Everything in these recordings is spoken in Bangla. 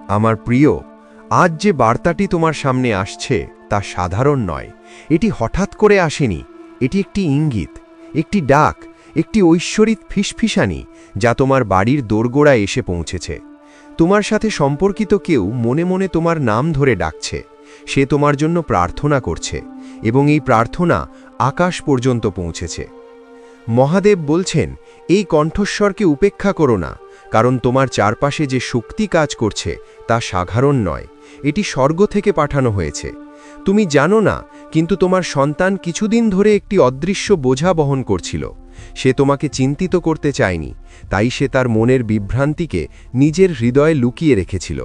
আমার প্রিয়, আজ যে বার্তাটি তোমার সামনে আসছে তা সাধারণ নয়। এটি হঠাৎ করে আসেনি। এটি একটি ইঙ্গিত, একটি ডাক, একটি ঐশ্বরিক ফিসফিসানি যা তোমার বাড়ির দোরগোড়ায় এসে পৌঁছেছে। তোমার সাথে সম্পর্কিত কেউ মনে মনে তোমার নাম ধরে ডাকছে। সে তোমার জন্য প্রার্থনা করছে এবং এই প্রার্থনা আকাশ পর্যন্ত পৌঁছেছে। মহাদেব বলছেন, এই কণ্ঠস্বরকে উপেক্ষা করো না, কারণ তোমার চারপাশে যে শক্তি কাজ করছে তা সাধারণ নয়। এটি স্বর্গ থেকে পাঠানো হয়েছে। তুমি জানো না, কিন্তু তোমার সন্তান কিছুদিন ধরে একটি অদৃশ্য বোঝা বহন করছিল। সে তোমাকে চিন্তিত করতে চায়নি, তাই সে তার মনের বিভ্রান্তিকে নিজের হৃদয়ে লুকিয়ে রেখেছিল।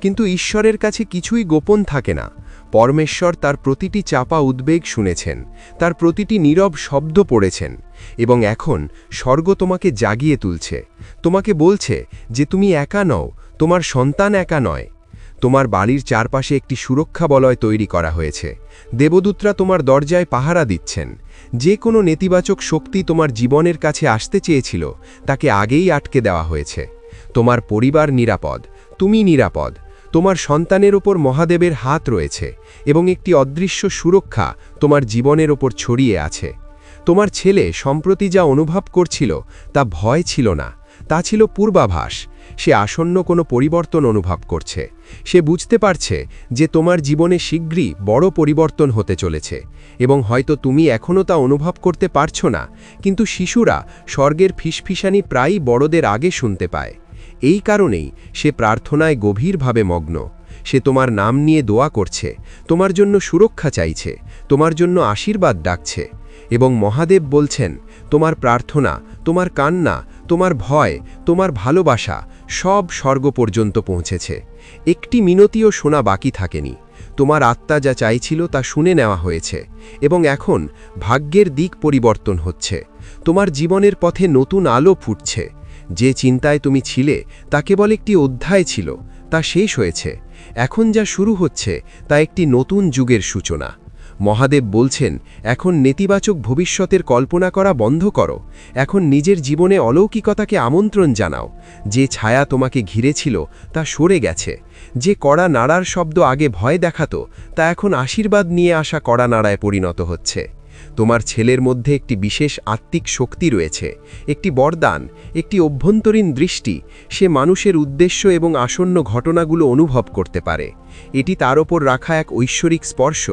কিন্তু ঈশ্বরের কাছে কিছুই গোপন থাকে না। পরমেশ্বর তার প্রতিটি চাপা উদ্বেগ শুনেছেন, তার প্রতিটি নীরব শব্দ পড়েছেন, এবং এখন স্বর্গ তোমাকে জাগিয়ে তুলছে। তোমাকে বলছে যে তুমি একা নও, তোমার সন্তান একা নয়। তোমার বাড়ির চারপাশে একটি সুরক্ষা বলয় তৈরি করা হয়েছে। দেবদূতরা তোমার দরজায় পাহারা দিচ্ছেন। যে কোনো নেতিবাচক শক্তি তোমার জীবনের কাছে আসতে চেয়েছিল তাকে আগেই আটকে দেওয়া হয়েছে। তোমার পরিবার নিরাপদ, তুমি নিরাপদ। তোমার সন্তানের ওপর মহাদেবের হাত রয়েছে এবং একটি অদৃশ্য সুরক্ষা তোমার জীবনের ওপর ছড়িয়ে আছে। তোমার ছেলে সম্প্রতি যা অনুভব করছিল তা ভয় ছিল না, তা ছিল পূর্বাভাস। সে আসন্ন কোনো পরিবর্তন অনুভব করছে। সে বুঝতে পারছে যে তোমার জীবনে শীঘ্রই বড় পরিবর্তন হতে চলেছে, এবং হয়তো তুমি এখনও তা অনুভব করতে পারছো না, কিন্তু শিশুরা স্বর্গের ফিসফিসানি প্রায়ই বড়দের আগে শুনতে পায়। এই কারণেই সে প্রার্থনায় গভীরভাবে মগ্ন। সে তোমার নাম নিয়ে দোয়া করছে, তোমার জন্য সুরক্ষা চাইছে, তোমার জন্য আশীর্বাদ ডাকছে। এবং মহাদেব বলছেন, তোমার প্রার্থনা, তোমার কান্না, তোমার ভয়, তোমার ভালোবাসা সব স্বর্গ পর্যন্ত পৌঁছেছে। একটি মিনতিও শোনা বাকি থাকেনি। তোমার আত্মা যা চাইছিল তা শুনে নেওয়া হয়েছে, এবং এখন ভাগ্যের দিক পরিবর্তন হচ্ছে। তোমার জীবনের পথে নতুন আলো ফুটছে। যে চিন্তায় তুমি ছিলে তা কেবল একটি অধ্যায় ছিল, তা শেষ হয়েছে। এখন যা শুরু হচ্ছে তা একটি নতুন যুগের সূচনা। মহাদেব বলছেন, এখন নেতিবাচক ভবিষ্যতের কল্পনা করা বন্ধ করো। এখন নিজের জীবনে অলৌকিকতাকে আমন্ত্রণ জানাও। যে ছায়া তোমাকে ঘিরেছিল তা সরে গেছে। যে কড়া নাড়ার শব্দ আগে ভয় দেখাতো তা এখন আশীর্বাদ নিয়ে আসা কড়া নাড়ায় পরিণত হচ্ছে। তোমার ছেলের মধ্যে একটি বিশেষ আত্মিক শক্তি রয়েছে, একটি বরদান, একটি অভ্যন্তরীণ দৃষ্টি। সে মানুষের উদ্দেশ্য এবং আসন্ন ঘটনাগুলো অনুভব করতে পারে। এটি তার ওপর রাখা এক ঐশ্বরিক স্পর্শ,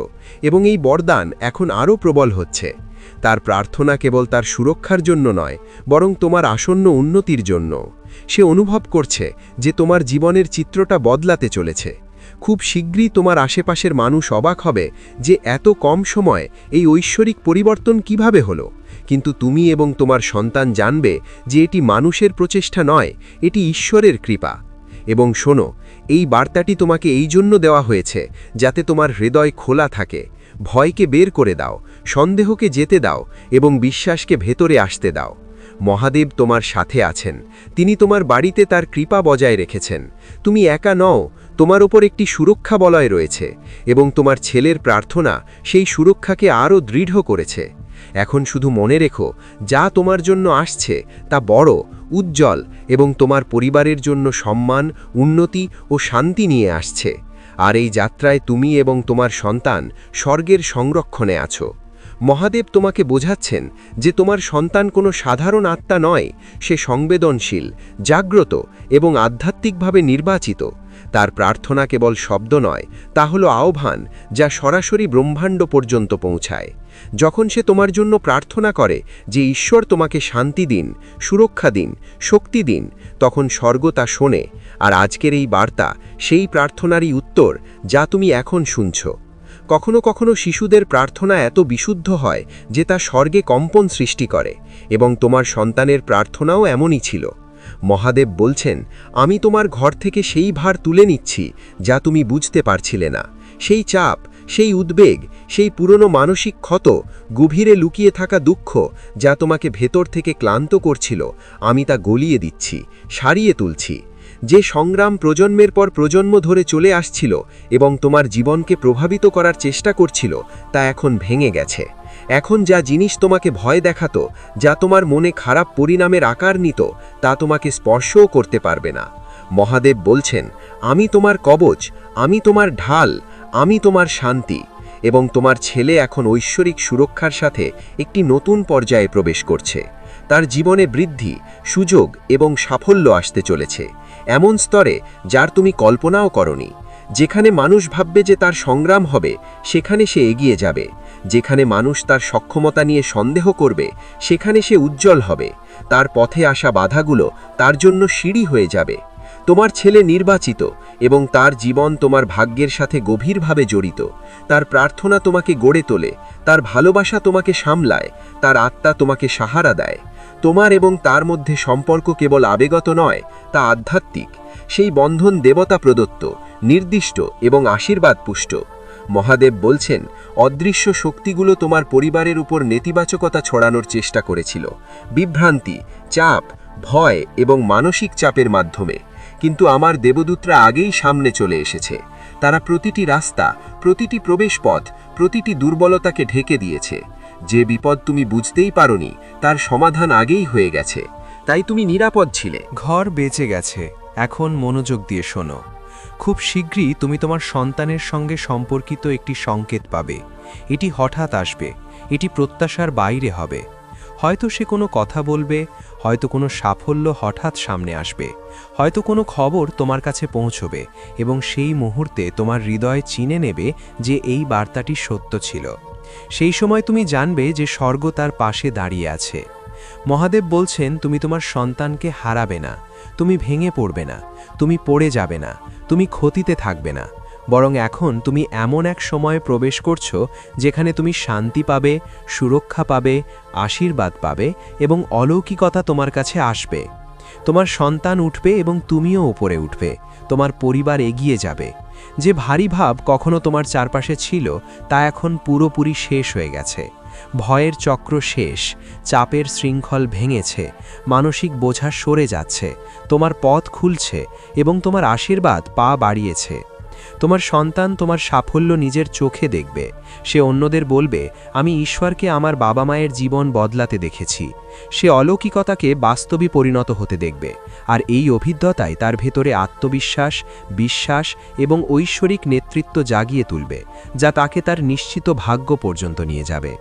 এবং এই বরদান এখন আরও প্রবল হচ্ছে। তার প্রার্থনা কেবল তার সুরক্ষার জন্য নয়, বরং তোমার আসন্ন উন্নতির জন্য। সে অনুভব করছে যে তোমার জীবনের চিত্রটা বদলাতে চলেছে। খুব শীঘ্রই তোমার আশেপাশের মানুষ অবাক হবে যে এত কম সময়ে এই ঐশ্বরিক পরিবর্তন কিভাবে হলো। কিন্তু তুমি এবং তোমার সন্তান জানবে যে এটি মানুষের প্রচেষ্টা নয়, এটি ঈশ্বরের কৃপা। এবং শোনো, এই বার্তাটি তোমাকে এই জন্য দেওয়া হয়েছে যাতে তোমার হৃদয় খোলা থাকে। ভয়কে বের করে দাও, সন্দেহকে যেতে দাও, এবং বিশ্বাসকে ভেতরে আসতে দাও। মহাদেব তোমার সাথে আছেন। তিনি তোমার বাড়িতে তার কৃপা বজায় রেখেছেন। তুমি একা নও, তোমার ওপর একটি সুরক্ষা বলয় রয়েছে, এবং তোমার ছেলের প্রার্থনা সেই সুরক্ষাকে আরও দৃঢ় করেছে। এখন শুধু মনে রেখো, যা তোমার জন্য আসছে তা বড়, উজ্জ্বল, এবং তোমার পরিবারের জন্য সম্মান, উন্নতি ও শান্তি নিয়ে আসছে। আর এই যাত্রায় তুমি এবং তোমার সন্তান স্বর্গের সংরক্ষণে আছো। মহাদেব তোমাকে বোঝাচ্ছেন যে তোমার সন্তান কোনো সাধারণ আত্মা নয়, সে সংবেদনশীল, জাগ্রত এবং আধ্যাত্মিকভাবে নির্বাচিত। তার প্রার্থনা কেবল শব্দ নয়, তা হলো আহ্বান যা সরাসরি ব্রহ্মাণ্ড পর্যন্ত পৌঁছায়। যখন সে তোমার জন্য প্রার্থনা করে যে ঈশ্বর তোমাকে শান্তি দিন, সুরক্ষা দিন, শক্তি দিন, তখন স্বর্গ তা শোনে। আর আজকের এই বার্তা সেই প্রার্থনারই উত্তর যা তুমি এখন শুনছ। কখনো কখনো শিশুদের প্রার্থনা এত বিশুদ্ধ হয় যে তা স্বর্গে কম্পন সৃষ্টি করে, এবং তোমার সন্তানের প্রার্থনাও এমনই ছিল। মহাদেব বলছেন, আমি তোমার ঘর থেকে সেই ভার তুলে নিচ্ছি যা তুমি বুঝতে পারছিলে না। সেই চাপ, সেই উদ্বেগ, সেই পুরনো মানসিক ক্ষত, গভীরে লুকিয়ে থাকা দুঃখ যা তোমাকে ভেতর থেকে ক্লান্ত করছিল, আমি তা গলিয়ে দিচ্ছি, সারিয়ে তুলছি। যে সংগ্রাম প্রজন্মের পর প্রজন্ম ধরে চলে আসছিল এবং তোমার জীবনকে প্রভাবিত করার চেষ্টা করছিল, তা এখন ভেঙে গেছে। এখন যা জিনিস তোমাকে ভয় দেখাতো, যা তোমার মনে খারাপ পরিণামের আকার নিত, তা তোমাকে স্পর্শও করতে পারবে না। মহাদেব বলছেন, আমি তোমার কবচ, আমি তোমার ঢাল, আমি তোমার শান্তি। এবং তোমার ছেলে এখন ঐশ্বরিক সুরক্ষার সাথে একটি নতুন পর্যায়ে প্রবেশ করছে। তার জীবনে বৃদ্ধি, সুযোগ এবং সাফল্য আসতে চলেছে, এমন স্তরে যার তুমি কল্পনাও করনি। যেখানে মানুষ ভাববে যে তার সংগ্রাম হবে, সেখানে সে এগিয়ে যাবে। যেখানে মানুষ তার সক্ষমতা নিয়ে সন্দেহ করবে, সেখানে সে উজ্জ্বল হবে। তার পথে আসা বাধাগুলো তার জন্য সিঁড়ি হয়ে যাবে। তোমার ছেলে নির্বাচিত এবং তার জীবন তোমার ভাগ্যের সাথে গভীরভাবে জড়িত। তার প্রার্থনা তোমাকে গড়ে তোলে, তার ভালোবাসা তোমাকে সামলায়, তার আত্মা তোমাকে সাহারা দেয়। তোমার এবং তার মধ্যে সম্পর্ক কেবল আবেগত নয়, তা আধ্যাত্মিক। সেই বন্ধন দেবতা প্রদত্ত, নির্দিষ্ট এবং আশীর্বাদ পুষ্ট। মহাদেব বলছেন, অদৃশ্য শক্তিগুলো তোমার পরিবারের উপর নেতিবাচকতা ছড়ানোর চেষ্টা করেছিল, বিভ্রান্তি, চাপ, ভয় এবং মানসিক চাপের মাধ্যমে। কিন্তু আমার দেবদূতরা আগেই সামনে চলে এসেছে। তারা প্রতিটি রাস্তা, প্রতিটি প্রবেশপথ, প্রতিটি দুর্বলতাকে ঢেকে দিয়েছে। যে বিপদ তুমি বুঝতেই পারোনি, তার সমাধান আগেই হয়ে গেছে। তাই তুমি নিরাপদ ছিলে। ঘর বেঁচে গেছে, এখন মনোযোগ দিয়ে শোনো। খুব শীঘ্রই তুমি তোমার সন্তানের সঙ্গে সম্পর্কিত একটি সংকেত পাবে। এটি হঠাৎ আসবে, এটি প্রত্যাশার বাইরে হবে। হয়তো সে কোনো কথা বলবে, হয়তো কোনো সাফল্য হঠাৎ সামনে আসবে, হয়তো কোনো খবর তোমার কাছে পৌঁছবে এবং সেই মুহূর্তে তোমার হৃদয় চিনে নেবে যে এই বার্তাটি সত্য ছিল। সেই সময় তুমি জানবে যে স্বর্গ তার পাশে দাঁড়িয়ে আছে। মহাদেব বলছেন, তুমি তোমার সন্তানকে হারাবে না, তুমি ভেঙে পড়বে না, তুমি পড়ে যাবে না, তুমি ক্ষতিতে থাকবে না। বরং এখন তুমি এমন এক সময়ে প্রবেশ করছো যেখানে তুমি শান্তি পাবে, সুরক্ষা পাবে, আশীর্বাদ পাবে এবং অলৌকিকতা তোমার কাছে আসবে। তোমার সন্তান উঠবে এবং তুমিও উপরে উঠবে, তোমার পরিবার এগিয়ে যাবে। যে ভারী ভাব কখনো তোমার চারপাশে ছিল, তা এখন পুরোপুরি শেষ হয়ে গেছে। ভয়ের চক্র শেষ, চাপের শৃঙ্খল ভেঙেছে, মানসিক বোঝা সরে যাচ্ছে, তোমার পথ খুলছে এবং তোমার আশীর্বাদ পা বাড়িয়েছে। তোমার সন্তান তোমার সাফল্য নিজের চোখে দেখবে। সে অন্যদের বলবে, আমি ঈশ্বরকে আমার বাবা মায়ের জীবন বদলাতে দেখেছি। সে অলৌকিকতাকে বাস্তবে পরিণত হতে দেখবে, আর এই অভিজ্ঞতায় তার ভেতরে আত্মবিশ্বাস, বিশ্বাস এবং ঐশ্বরিক নেতৃত্ব জাগিয়ে তুলবে, যা তাকে তার নিশ্চিত ভাগ্য পর্যন্ত নিয়ে যাবে।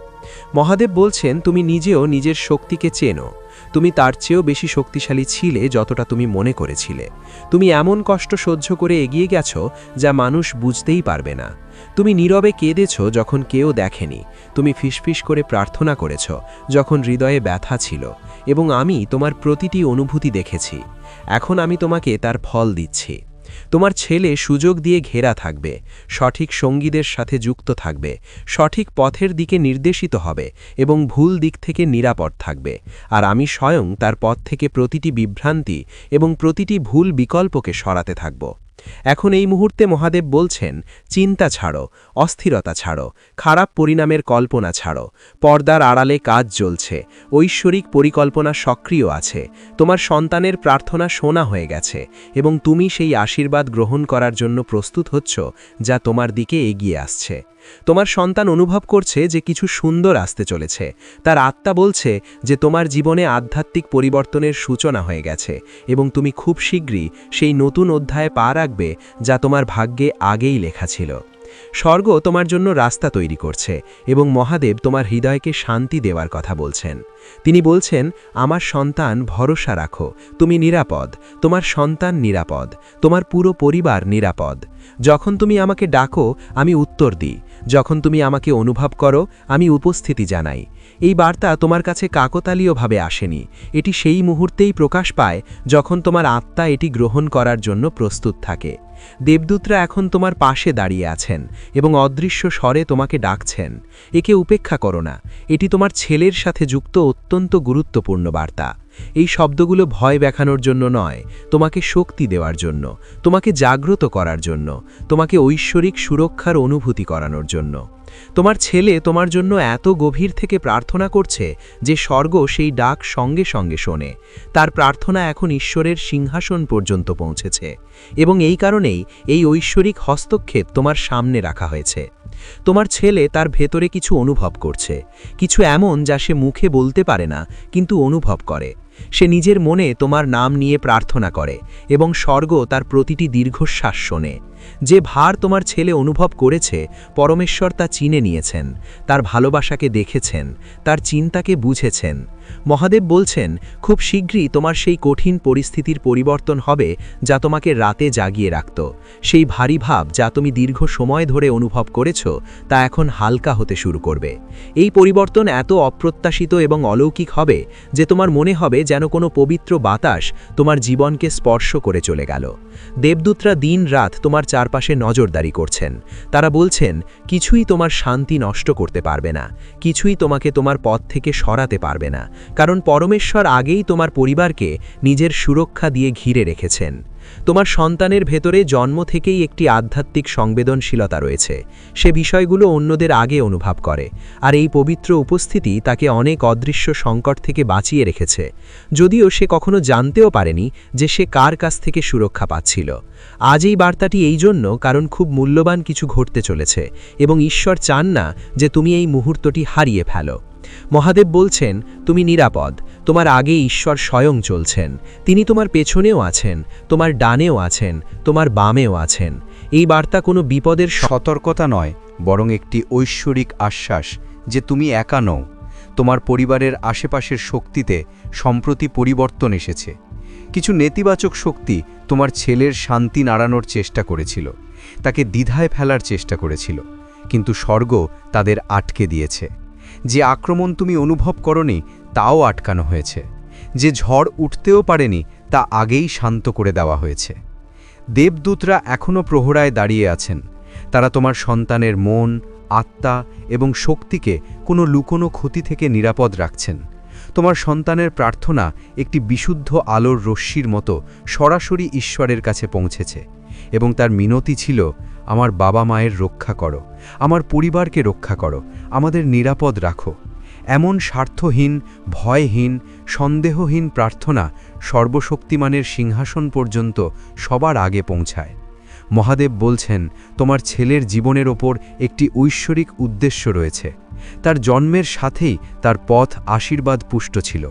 মহাদেব বলছেন, তুমি নিজেও নিজের শক্তিকে চেনো। তুমি তার চেয়েও বেশি শক্তিশালী ছিলে যতটা তুমি মনে করেছিলে। তুমি এমন কষ্ট সহ্য করে এগিয়ে গেছো যা মানুষ বুঝতেই পারবে না। তুমি নীরবে কেঁদেছ যখন কেউ দেখেনি। তুমি ফিসফিস করে প্রার্থনা করেছ যখন হৃদয়ে ব্যথা ছিল, এবং আমি তোমার প্রতিটি অনুভূতি দেখেছি। এখন আমি তোমাকে তার ফল দিচ্ছি। তোমার ছেলে সুযোগ দিয়ে ঘেরা থাকবে, সঠিক সঙ্গীদের সাথে যুক্ত থাকবে, সঠিক পথের দিকে নির্দেশিত হবে এবং ভুল দিক থেকে নিরাপদ থাকবে। আর আমি স্বয়ং তার পথ থেকে প্রতিটি বিভ্রান্তি এবং প্রতিটি ভুল বিকল্পকে সরাতে থাকব। এখন এই মুহূর্তে মহাদেব বলছেন, চিন্তা ছাড়ো, অস্থিরতা ছাড়ো, খারাপ পরিণামের কল্পনা ছাড়ো। পর্দার আড়ালে কাজ চলছে, ঐশ্বরিক পরিকল্পনা সক্রিয় আছে। তোমার সন্তানের প্রার্থনা শোনা হয়ে গেছে এবং তুমি সেই আশীর্বাদ গ্রহণ করার জন্য প্রস্তুত হচ্ছ, যা তোমার দিকে এগিয়ে আসছে। তোমার সন্তান অনুভব করছে যে কিছু সুন্দর আসতে চলেছে। তার আত্মা বলছে যে তোমার জীবনে আধ্যাত্মিক পরিবর্তনের সূচনা হয়ে গেছে এবং তুমি খুব শীঘ্রই সেই নতুন অধ্যায়ে পা রাখবে যা তোমার ভাগ্যে আগেই লেখা ছিল। স্বর্গ তোমার জন্য রাস্তা তৈরি করছে এবং মহাদেব তোমার হৃদয়কে শান্তি দেওয়ার কথা বলছেন। তিনি বলছেন, আমার সন্তান, ভরসা রাখো, তুমি নিরাপদ, তোমার সন্তান নিরাপদ, তোমার পুরো পরিবার নিরাপদ। যখন তুমি আমাকে ডাকো, আমি উত্তর দিই। যখন তুমি আমাকে অনুভব করো, আমি উপস্থিতি জানাই। এই বার্তা তোমার কাছে কাকতালীয়ভাবে আসেনি। এটি সেই মুহূর্তেই প্রকাশ পায় যখন তোমার আত্মা এটি গ্রহণ করার জন্য প্রস্তুত থাকে। দেবদূতরা এখন তোমার পাশে দাঁড়িয়ে আছেন এবং অদৃশ্য স্বরে তোমাকে ডাকছেন। একে উপেক্ষা করো না, এটি তোমার ছেলের সাথে যুক্ত অত্যন্ত গুরুত্বপূর্ণ বার্তা। এই শব্দগুলো ভয় দেখানোর জন্য নয়, তোমাকে শক্তি দেওয়ার জন্য, তোমাকে জাগ্রত করার জন্য, তোমাকে ঐশ্বরিক সুরক্ষার অনুভূতি করানোর জন্য। তোমার ছেলে তোমার জন্য এত গভীর থেকে প্রার্থনা করছে যে স্বর্গ সেই ডাক সঙ্গে সঙ্গে শোনে। তার প্রার্থনা এখন ঈশ্বরের সিংহাসন পর্যন্ত পৌঁছেছে এবং এই কারণেই এই ঐশ্বরিক হস্তক্ষেপ তোমার সামনে রাখা হয়েছে। তোমার ছেলে তার ভেতরে কিছু অনুভব করছে, কিছু এমন যা সে মুখে বলতে পারে না কিন্তু অনুভব করে। সে নিজের মনে তোমার নাম নিয়ে প্রার্থনা করে এবং স্বর্গ তার প্রতিটি দীর্ঘশ্বাস শোনে। যে ভার তোমার ছেলে অনুভব করেছে, পরমেশ্বর তা চিনে নিয়েছেন, তার ভালোবাসাকে দেখেছেন, তার চিন্তাকে বুঝেছেন। মহাদেব বলছেন, খুব শীঘ্রই তোমার সেই কঠিন পরিস্থিতির পরিবর্তন হবে যা তোমাকে রাতে জাগিয়ে রাখত। সেই ভারী ভাব যা তুমি দীর্ঘ সময় ধরে অনুভব করেছ, তা এখন হালকা হতে শুরু করবে। এই পরিবর্তন এত অপ্রত্যাশিত এবং অলৌকিক হবে যে তোমার মনে হবে যেন কোনো পবিত্র বাতাস তোমার জীবনকে স্পর্শ করে চলে গেল। দেবদূতরা দিন রাত তোমার চারপাশে নজরদারি করছেন। তারা বলছেন, কিছুই তোমার শান্তি নষ্ট করতে পারবে না, কিছুই তোমাকে তোমার পথ থেকে সরাতে পারবে না, কারণ পরমেশ্বর আগেই তোমার পরিবারকে নিজের সুরক্ষা দিয়ে ঘিরে রেখেছেন। তোমার সন্তানের ভেতরে জন্ম থেকেই একটি আধ্যাত্মিক সংবেদনশীলতা রয়েছে। সে বিষয়গুলো অন্যদের আগে অনুভব করে, আর এই পবিত্র উপস্থিতি তাকে অনেক অদৃশ্য সংকট থেকে বাঁচিয়ে রেখেছে, যদিও সে কখনো জানতেও পারেনি যে সে কার কাছ থেকে সুরক্ষা পাচ্ছিল। আজ এই বার্তাটি এই জন্য কারণ খুব মূল্যবান কিছু ঘটতে চলেছে এবং ঈশ্বর চান না যে তুমি এই মুহূর্তটি হারিয়ে ফেলো। মহাদেব বলছেন, তুমি নিরাপদ, তোমার আগে ঈশ্বর স্বয়ং চলছেন। তিনি তোমার পেছনেও আছেন, তোমার ডানেও আছেন, তোমার বামেও আছেন। এই বার্তা কোনো বিপদের সতর্কতা নয়, বরং একটি ঐশ্বরিক আশ্বাস যে তুমি একা নও। তোমার পরিবারের আশেপাশের শক্তিতে সম্প্রতি পরিবর্তন এসেছে। কিছু নেতিবাচক শক্তি তোমার ছেলের শান্তি নাড়ানোর চেষ্টা করেছিল, তাকে দ্বিধায় ফেলার চেষ্টা করেছিল, কিন্তু স্বর্গ তাদের আটকে দিয়েছে। যে আক্রমণ তুমি অনুভব করনি তাও আটকানো হয়েছে। যে ঝড় উঠতেও পারেনি তা আগেই শান্ত করে দেওয়া হয়েছে। দেবদূতরা এখনও প্রহরায় দাঁড়িয়ে আছেন। তারা তোমার সন্তানের মন, আত্মা এবং শক্তিকে কোনো লুকোনো ক্ষতি থেকে নিরাপদ রাখছেন। তোমার সন্তানের প্রার্থনা একটি বিশুদ্ধ আলোর রশ্মির মতো সরাসরি ঈশ্বরের কাছে পৌঁছেছে এবং তার মিনতি ছিল, আমার বাবা মায়ের রক্ষা করো, আমার পরিবারকে রক্ষা করো, আমাদের নিরাপদ রাখো। এমন স্বার্থহীন, ভয়হীন, সন্দেহহীন প্রার্থনা সর্বশক্তিমানের সিংহাসন পর্যন্ত সবার আগে পৌঁছায়। মহাদেব বলছেন, তোমার ছেলের জীবনের ওপর একটি ঐশ্বরিক উদ্দেশ্য রয়েছে। তার জন্মের সাথেই তার পথ আশীর্বাদ পুষ্ট ছিল।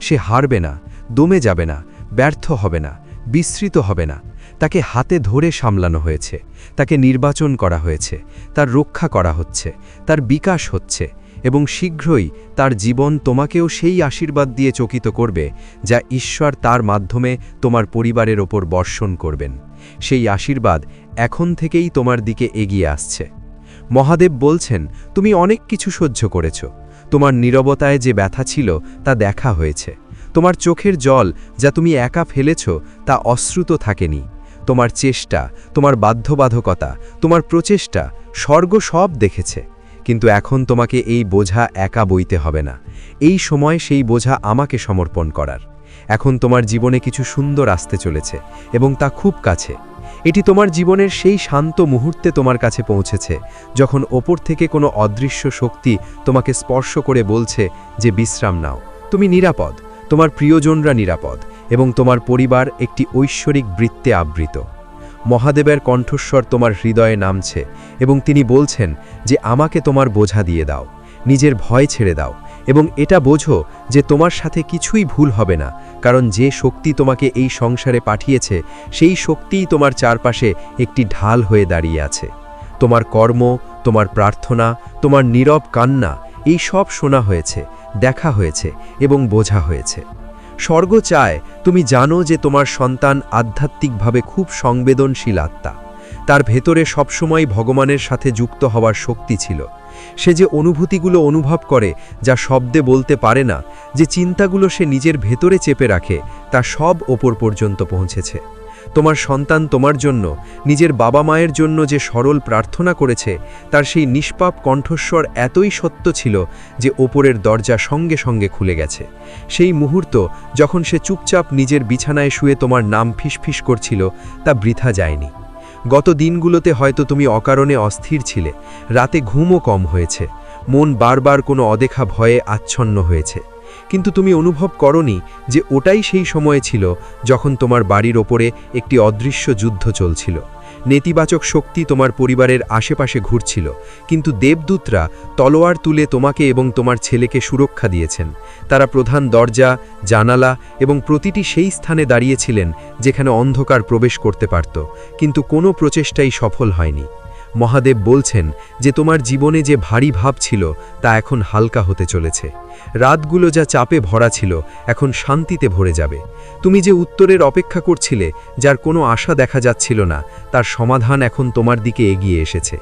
সে হারবে না, দমে যাবে না, ব্যর্থ হবে না, বিস্মৃত হবে না। তাকে হাতে ধরে সামলানো হয়েছে, তাকে নির্বাচন করা হয়েছে, তার রক্ষা করা হচ্ছে, তার বিকাশ হচ্ছে এবং শীঘ্রই তার জীবন তোমাকেও সেই আশীর্বাদ দিয়ে চকিত করবে যা ঈশ্বর তার মাধ্যমে তোমার পরিবারের ওপর বর্ষণ করবেন। সেই আশীর্বাদ এখন থেকেই তোমার দিকে এগিয়ে আসছে। মহাদেব বলছেন, তুমি অনেক কিছু সহ্য করেছ। তোমার নীরবতায় যে ব্যথা ছিল তা দেখা হয়েছে। তোমার চোখের জল যা তুমি একা ফেলেছ তা অশ্রুত থাকেনি। তোমার চেষ্টা, তোমার বাধ্যবাধকতা, তোমার প্রচেষ্টা স্বর্গ সব দেখেছে। কিন্তু এখন তোমাকে এই বোঝা একা বইতে হবে না। এই সময় সেই বোঝা আমাকে সমর্পণ করার। এখন তোমার জীবনে কিছু সুন্দর আসতে চলেছে এবং তা খুব কাছে। এটি তোমার জীবনের সেই শান্ত মুহূর্তে তোমার কাছে পৌঁছেছে, যখন ওপর থেকে কোনো অদৃশ্য শক্তি তোমাকে স্পর্শ করে বলছে যে বিশ্রাম নাও, তুমি নিরাপদ, তোমার প্রিয়জনরা নিরাপদ এবং তোমার পরিবার একটি ঐশ্বরিক বৃত্তে আবৃত। মহাদেবের কণ্ঠস্বর তোমার হৃদয়ে নামছে এবং তিনি বলছেন যে আমাকে তোমার বোঝা দিয়ে দাও, নিজের ভয় ছেড়ে দাও এবং এটা বোঝো যে তোমার সাথে কিছুই ভুল হবে না, কারণ যে শক্তি তোমাকে এই সংসারে পাঠিয়েছে সেই শক্তিই তোমার চারপাশে একটি ঢাল হয়ে দাঁড়িয়ে আছে। তোমার কর্ম, তোমার প্রার্থনা, তোমার নীরব কান্না এই সব শোনা হয়েছে, দেখা হয়েছে এবং বোঝা হয়েছে। স্বর্গ চায় তুমি জানো যে তোমার সন্তান আধ্যাত্মিকভাবে খুব সংবেদনশীল আত্মা। তার ভেতরে সবসময় ভগবানের সাথে যুক্ত হওয়ার শক্তি ছিল। সে যে অনুভূতিগুলো অনুভব করে যা শব্দে বলতে পারে না, যে চিন্তাগুলো সে নিজের ভেতরে চেপে রাখে, তা সব ওপর পর্যন্ত পৌঁছেছে। তোমার সন্তান তোমার জন্য, নিজের বাবা মায়ের জন্য যে সরল প্রার্থনা করেছে, তার সেই নিষ্পাপ কণ্ঠস্বর এতই সত্য ছিল যে ওপরের দরজা সঙ্গে সঙ্গে খুলে গেছে। সেই মুহূর্ত যখন সে চুপচাপ নিজের বিছানায় শুয়ে তোমার নাম ফিসফিস করছিল, তা বৃথা যায়নি। গত দিনগুলোতে হয়তো তুমি অকারণে অস্থির ছিলে, রাতে ঘুমও কম হয়েছে, মন বারবার কোনো অদেখা ভয়ে আচ্ছন্ন হয়েছে। কিন্তু তুমি অনুভব করনি যে ওটাই সেই সময় ছিল যখন তোমার বাড়ির ওপরে একটি অদৃশ্য যুদ্ধ চলছিল। নেতিবাচক শক্তি তোমার পরিবারের আশেপাশে ঘুরছিল, কিন্তু দেবদূতরা তলোয়ার তুলে তোমাকে এবং তোমার ছেলেকে সুরক্ষা দিয়েছেন। তারা প্রধান দরজা, জানালা এবং প্রতিটি সেই স্থানে দাঁড়িয়েছিলেন যেখানে অন্ধকার প্রবেশ করতে পারত, কিন্তু কোনো প্রচেষ্টাই সফল হয়নি। মহাদেব বলছেন যে তোমার জীবনে যে ভারী ভাব ছিল তা এখন হালকা হতে চলেছে। রাতগুলো যা চাপে ভরা ছিল এখন শান্তিতে ভরে যাবে। তুমি যে উত্তরের অপেক্ষা করছিলে, যার কোনো আশা দেখা যাচ্ছিল না, তার সমাধান এখন তোমার দিকে এগিয়ে এসেছে।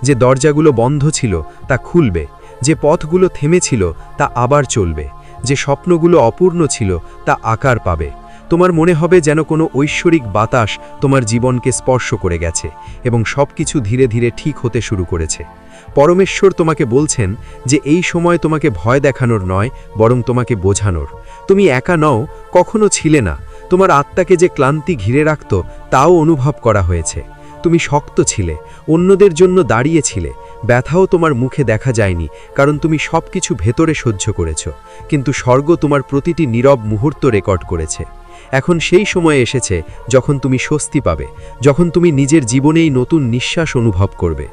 যে দরজাগুলো বন্ধ ছিল তা খুলবে, যে পথগুলো থেমেছিল তা আবার চলবে, যে স্বপ্নগুলো অপূর্ণ ছিল তা আকার পাবে। তোমার মনে হবে যেন কোনো ঐশ্বরিক বাতাস তোমার জীবনকে স্পর্শ করে গেছে এবং সবকিছু ধীরে ধীরে ঠিক হতে শুরু করেছে। পরমেশ্বর তোমাকে বলছেন যে এই সময় তোমাকে ভয় দেখানোর নয়, বরং তোমাকে বোঝানোর। তুমি একা নও, কখনো ছিলে না। তোমার আত্মাকে যে ক্লান্তি ঘিরে রাখত তাও অনুভব করা হয়েছে। তুমি শক্ত ছিলে, অন্যদের জন্য দাঁড়িয়েছিলে। ব্যথাও তোমার মুখে দেখা যায়নি, কারণ তুমি সবকিছু ভেতরে সহ্য করেছ। কিন্তু স্বর্গ তোমার প্রতিটি নীরব মুহূর্ত রেকর্ড করেছে। এখন সেই সময় এসেছে যখন তুমি স্বস্তি পাবে, যখন তুমি নিজের জীবনেই নতুন নিঃশ্বাস অনুভব করবে।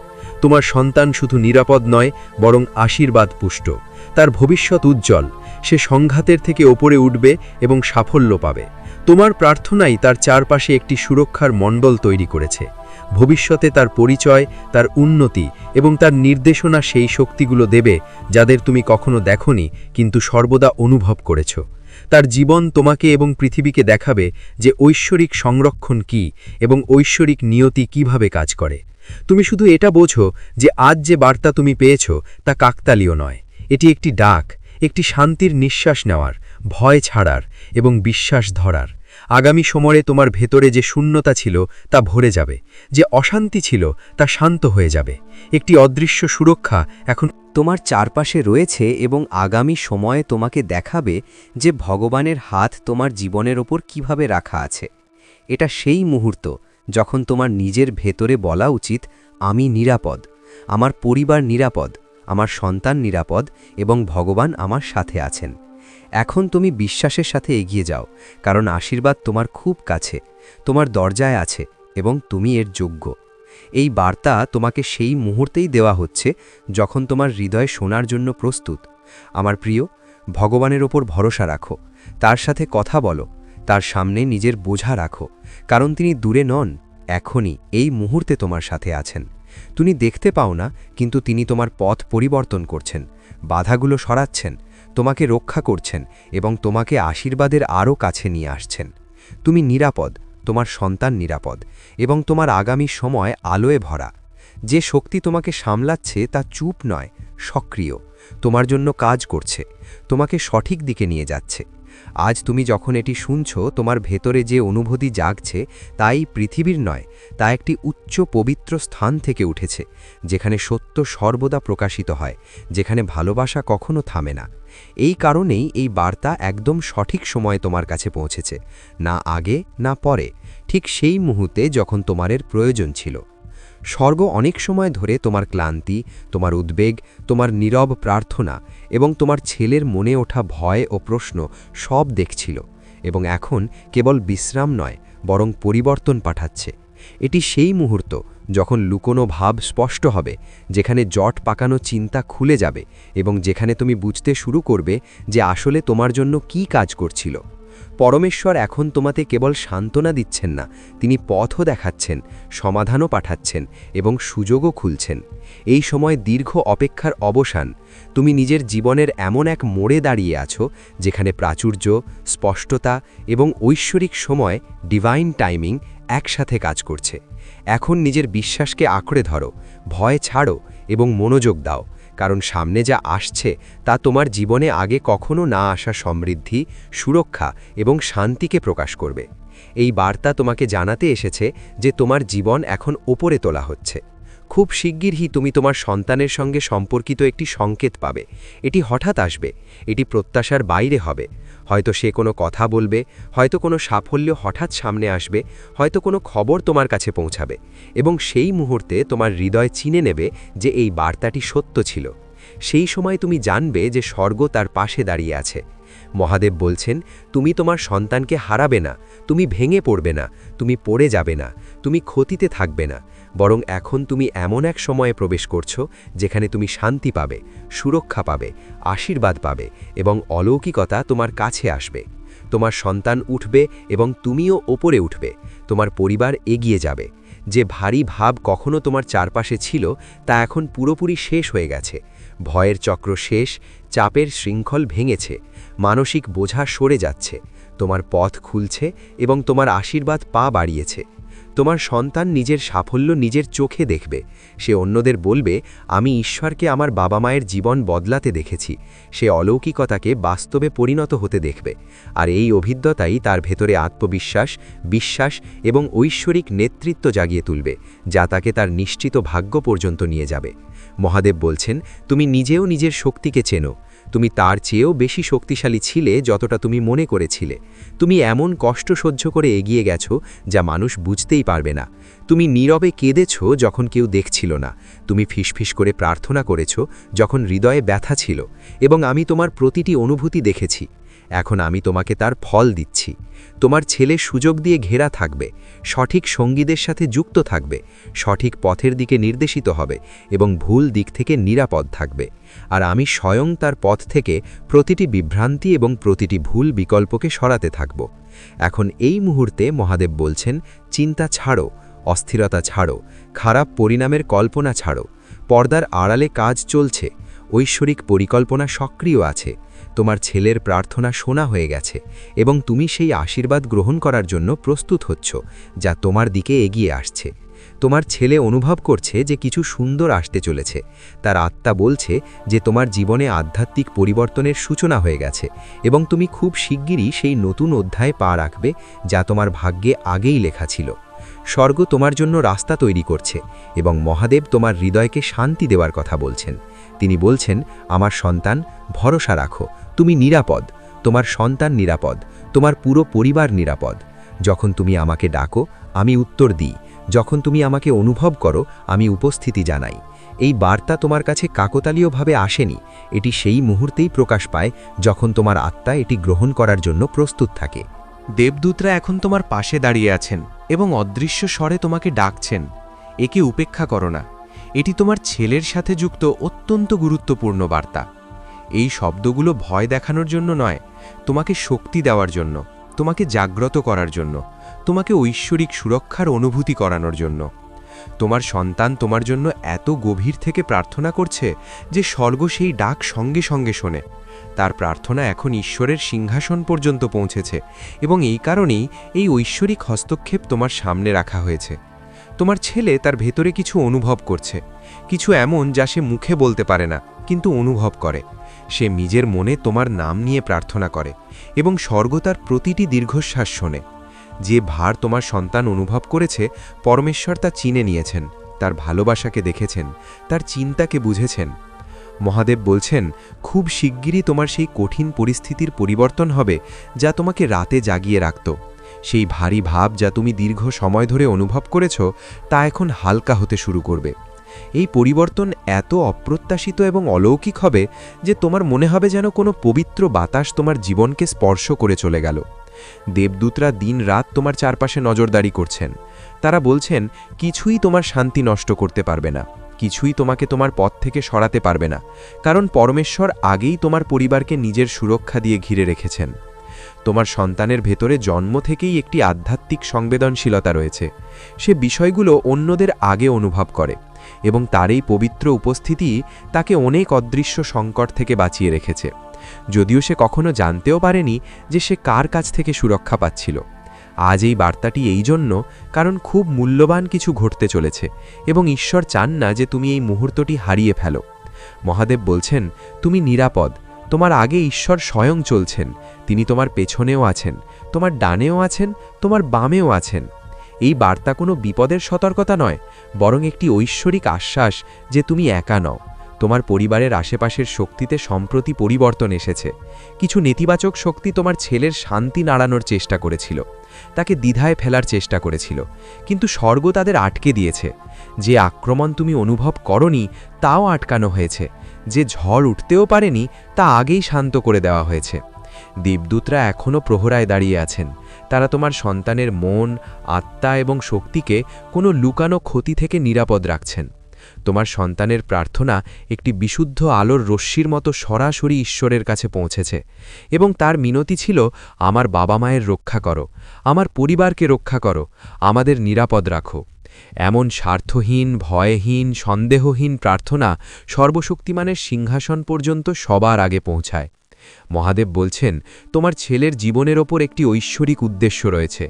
তোমার সন্তান শুধু নিরাপদ নয়, বরং আশীর্বাদ পুষ্ট। তার ভবিষ্যৎ উজ্জ্বল। সে সংঘাতের থেকে ওপরে উঠবে এবং সাফল্য পাবে। তোমার প্রার্থনাই তার চারপাশে একটি সুরক্ষার মণ্ডল তৈরি করেছে। ভবিষ্যতে তার পরিচয়, তার উন্নতি এবং তার নির্দেশনা সেই শক্তিগুলো দেবে যাদের তুমি কখনো দেখোনি, কিন্তু সর্বদা অনুভব করেছ। তার জীবন তোমাকে এবং পৃথিবীকে দেখাবে যে ঐশ্বরিক সংরক্ষণ কি এবং ঐশ্বরিক নিয়তি কিভাবে কাজ করে। তুমি শুধু এটা বোঝো যে আজ যে বার্তা তুমি পেয়েছ তা কাকতালীয় নয়। এটি একটি ডাক, একটি শান্তির নিঃশ্বাস নেওয়ার, ভয় ছাড়ার এবং বিশ্বাস ধরার। আগামী সময়ে তোমার ভেতরে যে শূন্যতা ছিল তা ভরে যাবে, যে অশান্তি ছিল তা শান্ত হয়ে যাবে। একটি অদৃশ্য সুরক্ষা এখন তোমার চারপাশে রয়েছে এবং আগামী সময়ে তোমাকে দেখাবে যে ভগবানের হাত তোমার জীবনের ওপর কিভাবে রাখা আছে। এটা সেই মুহূর্ত যখন তোমার নিজের ভেতরে বলা উচিত, আমি নিরাপদ, আমার পরিবার নিরাপদ, আমার সন্তান নিরাপদ এবং ভগবান আমার সাথে আছেন। এখন তুমি বিশ্বাসের সাথে এগিয়ে যাও, কারণ আশীর্বাদ তোমার খুব কাছে, তোমার দরজায় আছে এবং তুমি এর যোগ্য। এই বার্তা তোমাকে সেই মুহূর্তেই দেওয়া হচ্ছে যখন তোমার হৃদয় শোনার জন্য প্রস্তুত। আমার প্রিয়, ভগবানের ওপর ভরসা রাখো, তার সাথে কথা বলো, তার সামনে নিজের বোঝা রাখো, কারণ তিনি দূরে নন, এখনই এই মুহূর্তে তোমার সাথে আছেন। তুমি দেখতে পাও না, কিন্তু তিনি তোমার পথ পরিবর্তন করছেন, বাধাগুলো সরাচ্ছেন, তোমাকে রক্ষা করছেন এবং তোমাকে আশীর্বাদের আরও কাছে নিয়ে আসছেন। তুমি নিরাপদ, তোমার সন্তান নিরাপদ এবং তোমার আগামী সময় আলোয় ভরা। যে শক্তি তোমাকে সামলাচ্ছে তা চুপ নয়, সক্রিয়, তোমার জন্য কাজ করছে, তোমাকে সঠিক দিকে নিয়ে যাচ্ছে। আজ তুমি যখন এটি শুনছ, তোমার ভেতরে যে অনুভূতি জাগছে তাই পৃথিবীর নয়, তা একটি উচ্চ পবিত্র স্থান থেকে উঠেছে, যেখানে সত্য সর্বদা প্রকাশিত হয়, যেখানে ভালোবাসা কখনো থামে না। এই কারণেই এই বার্তা একদম সঠিক সময়ে তোমার কাছে পৌঁছেছে, না আগে না পরে, ঠিক সেই মুহূর্তে যখন তোমার এর প্রয়োজন ছিল। স্বর্গ অনেক সময় ধরে তোমার ক্লান্তি, তোমার উদ্বেগ, তোমার নীরব প্রার্থনা এবং তোমার ছেলের মনে ওঠা ভয় ও প্রশ্ন সব দেখছিল, এবং এখন কেবল বিশ্রাম নয়, বরং পরিবর্তন পাঠাচ্ছে। এটি সেই মুহূর্ত যখন লুকোনো ভাব স্পষ্ট হবে, যেখানে জট পাকানো চিন্তা খুলে যাবে এবং যেখানে তুমি বুঝতে শুরু করবে যে আসলে তোমার জন্য কি কাজ করছিল। পরমেশ্বর এখন তোমাতে কেবল সান্ত্বনা দিচ্ছেন না, তিনি পথও দেখাচ্ছেন, সমাধানও পাঠাচ্ছেন এবং সুযোগও খুলছেন। এই সময় দীর্ঘ অপেক্ষার অবসান। তুমি নিজের জীবনের এমন এক মোড়ে দাঁড়িয়ে আছো যেখানে প্রাচুর্য, স্পষ্টতা এবং ঐশ্বরিক সময়, ডিভাইন টাইমিং একসাথে কাজ করছে। এখন নিজের বিশ্বাসকে আঁকড়ে ধরো, ভয় ছাড়ো এবং মনোযোগ দাও, কারণ সামনে যা আসছে তা তোমার জীবনে আগে কখনো না আসা সমৃদ্ধি, সুরক্ষা এবং শান্তিকে প্রকাশ করবে। এই বার্তা তোমাকে জানাতে এসেছে যে তোমার জীবন এখন ওপরে তোলা হচ্ছে। খুব শিগগিরই তুমি তোমার সন্তানের সঙ্গে সম্পর্কিত একটি সংকেত পাবে। এটি হঠাৎ আসবে, এটি প্রত্যাশার বাইরে হবে। হয়তো সে কোনো কথা বলবে, হয়তো কোনো সাফল্য হঠাৎ সামনে আসবে, হয়তো কোনো খবর তোমার কাছে পৌঁছাবে, এবং সেই মুহূর্তে তোমার হৃদয় চিনে নেবে যে এই বার্তাটি সত্য ছিল। সেই সময় তুমি জানবে যে স্বর্গ তার পাশে দাঁড়িয়ে আছে। মহাদেব বলছেন, তুমি তোমার সন্তানকে হারাবে না, তুমি ভেঙে পড়বে না, তুমি পড়ে যাবে না, তুমি ক্ষতিতে থাকবে না, বরং এখন তুমি এমন এক সময়ে প্রবেশ করছো যেখানে তুমি শান্তি পাবে, সুরক্ষা পাবে, আশীর্বাদ পাবে এবং অলৌকিকতা তোমার কাছে আসবে। তোমার সন্তান উঠবে এবং তুমিও ওপরে উঠবে, তোমার পরিবার এগিয়ে যাবে। যে ভারী ভাব কখনো তোমার চারপাশে ছিল তা এখন পুরোপুরি শেষ হয়ে গেছে। ভয়ের চক্র শেষ, চাপের শৃঙ্খল ভেঙেছে, মানসিক বোঝা সরে যাচ্ছে, তোমার পথ খুলছে এবং তোমার আশীর্বাদ পা বাড়িয়েছে। তোমার সন্তান নিজের সাফল্য নিজের চোখে দেখবে। সে অন্যদের বলবে, আমি ঈশ্বরকে আমার বাবা মায়ের জীবন বদলাতে দেখেছি। সে অলৌকিকতাকে বাস্তবে পরিণত হতে দেখবে। আর এই অভিজ্ঞতাই তার ভেতরে আত্মবিশ্বাস, বিশ্বাস এবং ঐশ্বরিক নেতৃত্ব জাগিয়ে তুলবে, যা তাকে তার নিশ্চিত ভাগ্য পর্যন্ত নিয়ে যাবে। মহাদেব বলছেন, তুমি নিজেও নিজের শক্তিকে চেনো। তুমি তার চেয়েও বেশি শক্তিশালী ছিলে যতটা তুমি মনে করেছিলে। তুমি এমন কষ্ট সহ্য করে এগিয়ে গেছো যা মানুষ বুঝতেই পারবে না। তুমি নীরবে কেঁদেছ যখন কেউ দেখছিল না। তুমি ফিসফিস করে প্রার্থনা করেছ যখন হৃদয়ে ব্যথা ছিল, এবং আমি তোমার প্রতিটি অনুভূতি দেখেছি। এখন আমি তোমাকে তার ফল দিচ্ছি। তোমার ছেলে সুযোগ দিয়ে ঘেরা থাকবে, সঠিক সঙ্গীদের সাথে যুক্ত থাকবে, সঠিক পথের দিকে নির্দেশিত হবে এবং ভুল দিক থেকে নিরাপদ থাকবে। আর আমি স্বয়ং তার পথ থেকে প্রতিটি বিভ্রান্তি এবং প্রতিটি ভুল বিকল্পকে সরাতে থাকব। এখন এই মুহূর্তে মহাদেব বলছেন, চিন্তা ছাড়ো, অস্থিরতা ছাড়ো, খারাপ পরিণামের কল্পনা ছাড়ো। পর্দার আড়ালে কাজ চলছে, ঐশ্বরিক পরিকল্পনা সক্রিয় আছে। তোমার ছেলের প্রার্থনা শোনা হয়ে গেছে এবং তুমি সেই আশীর্বাদ গ্রহণ করার জন্য প্রস্তুত হচ্ছ, যা তোমার দিকে এগিয়ে আসছে। তোমার ছেলে অনুভব করছে যে কিছু সুন্দর আসতে চলেছে। তার আত্মা বলছে যে তোমার জীবনে আধ্যাত্মিক পরিবর্তনের সূচনা হয়ে গেছে এবং তুমি খুব শিগগিরই সেই নতুন অধ্যায়ে পা রাখবে, যা তোমার ভাগ্যে আগেই লেখা ছিল। স্বর্গ তোমার জন্য রাস্তা তৈরি করছে এবং মহাদেব তোমার হৃদয়কে শান্তি দেওয়ার কথা বলছেন। তিনি বলছেন, আমার সন্তান, ভরসা রাখো, তুমি নিরাপদ, তোমার সন্তান নিরাপদ, তোমার পুরো পরিবার নিরাপদ। যখন তুমি আমাকে ডাকো, আমি উত্তর দিই। যখন তুমি আমাকে অনুভব করো, আমি উপস্থিতি জানাই। এই বার্তা তোমার কাছে কাকতালীয়ভাবে আসেনি, এটি সেই মুহূর্তেই প্রকাশ পায় যখন তোমার আত্মা এটি গ্রহণ করার জন্য প্রস্তুত থাকে। দেবদূতরা এখন তোমার পাশে দাঁড়িয়ে আছেন এবং অদৃশ্য স্বরে তোমাকে ডাকছেন। একে উপেক্ষা করো না। এটি তোমার ছেলের সাথে যুক্ত অত্যন্ত গুরুত্বপূর্ণ বার্তা। এই শব্দগুলো ভয় দেখানোর জন্য নয়, তোমাকে শক্তি দেওয়ার জন্য, তোমাকে জাগ্রত করার জন্য, তোমাকে ঐশ্বরিক সুরক্ষার অনুভূতি করানোর জন্য। তোমার সন্তান তোমার জন্য এত গভীর থেকে প্রার্থনা করছে যে স্বর্গ সেই ডাক সঙ্গে সঙ্গে শোনে। তার প্রার্থনা এখন ঈশ্বরের সিংহাসন পর্যন্ত পৌঁছেছে এবং এই কারণেই এই ঐশ্বরিক হস্তক্ষেপ তোমার সামনে রাখা হয়েছে। তোমার ছেলে তার ভেতরে কিছু অনুভব করছে, কিছু এমন যা সে মুখে বলতে পারে না কিন্তু অনুভব করে। সে নিজের মনে তোমার নাম নিয়ে প্রার্থনা করে এবং স্বর্গ তার প্রতিটি দীর্ঘশ্বাস শোনে। যে ভার তোমার সন্তান অনুভব করেছে, পরমেশ্বর তা চিনে নিয়েছেন, তার ভালোবাসাকে দেখেছেন, তার চিন্তাকে বুঝেছেন। মহাদেব বলছেন, খুব শিগগিরই তোমার সেই কঠিন পরিস্থিতির পরিবর্তন হবে যা তোমাকে রাতে জাগিয়ে রাখত। সেই ভারী ভাব যা তুমি দীর্ঘ সময় ধরে অনুভব করেছ, তা এখন হালকা হতে শুরু করবে। এই পরিবর্তন এত অপ্রত্যাশিত এবং অলৌকিক হবে যে তোমার মনে হবে যেন কোনো পবিত্র বাতাস তোমার জীবনকে স্পর্শ করে চলে গেল। দেবদূতরা দিন-রাত তোমার চারপাশে নজরদারি করছেন। তারা বলছেন, কিছুই তোমার শান্তি নষ্ট করতে পারবে না, কিছুই তোমাকে তোমার পথ থেকে সরাতে পারবে না, কারণ পরমেশ্বর আগেই তোমার পরিবারকে নিজের সুরক্ষা দিয়ে ঘিরে রেখেছেন। তোমার সন্তানের ভেতরে জন্ম থেকেই একটি আধ্যাত্মিক সংবেদনশীলতা রয়েছে। সে বিষয়গুলো অন্যদের আগে অনুভব করে এবং তার এই পবিত্র উপস্থিতি তাকে অনেক অদৃশ্য সংকট থেকে বাঁচিয়ে রেখেছে, যদিও সে কখনো জানতেও পারেনি যে সে কার কাছ থেকে সুরক্ষা পাচ্ছিল। আজ এই বার্তাটি এই জন্য কারণ খুব মূল্যবান কিছু ঘটতে চলেছে এবং ঈশ্বর চান না যে তুমি এই মুহূর্তটি হারিয়ে ফেলো। মহাদেব বলছেন, তুমি নিরাপদ, তোমার আগে ঈশ্বর স্বয়ং চলছেন। তিনি তোমার পেছনেও আছেন, তোমার ডানেও আছেন, তোমার বামেও আছেন। এই বার্তা কোনো বিপদের সতর্কতা নয়, বরং একটি ঐশ্বরিক আশ্বাস যে তুমি একা নও। তোমার পরিবারের আশেপাশের শক্তিতে সম্প্রতি পরিবর্তন এসেছে। কিছু নেতিবাচক শক্তি তোমার ছেলের শান্তি নাড়ানোর চেষ্টা করেছিল, তাকে দ্বিধায় ফেলার চেষ্টা করেছিল, কিন্তু স্বর্গ তাদের আটকে দিয়েছে। যে আক্রমণ তুমি অনুভব করনি তাও আটকানো হয়েছে, যে ঝড় উঠতেও পারেনি তা আগেই শান্ত করে দেওয়া হয়েছে। দেবদূতরা এখনও প্রহরায় দাঁড়িয়ে আছেন। তারা তোমার সন্তানের মন, আত্মা এবং শক্তিকে কোনো লুকানো ক্ষতি থেকে নিরাপদ রাখছেন। তোমার সন্তানের প্রার্থনা একটি বিশুদ্ধ আলোর রশ্মির মতো সরাসরি ঈশ্বরের কাছে পৌঁছেছে এবং তার মিনতি ছিল, আমার বাবা মায়ের রক্ষা করো, আমার পরিবারকে রক্ষা করো, আমাদের নিরাপদ রাখো। এমন স্বার্থহীন, ভয়হীন, সন্দেহহীন প্রার্থনা সর্বশক্তিমানের সিংহাসন পর্যন্ত সবার আগে পৌঁছায়। মহাদেব বলছেন, তোমার ছেলের জীবনের ওপর একটি ঐশ্বরিক উদ্দেশ্য রয়েছে।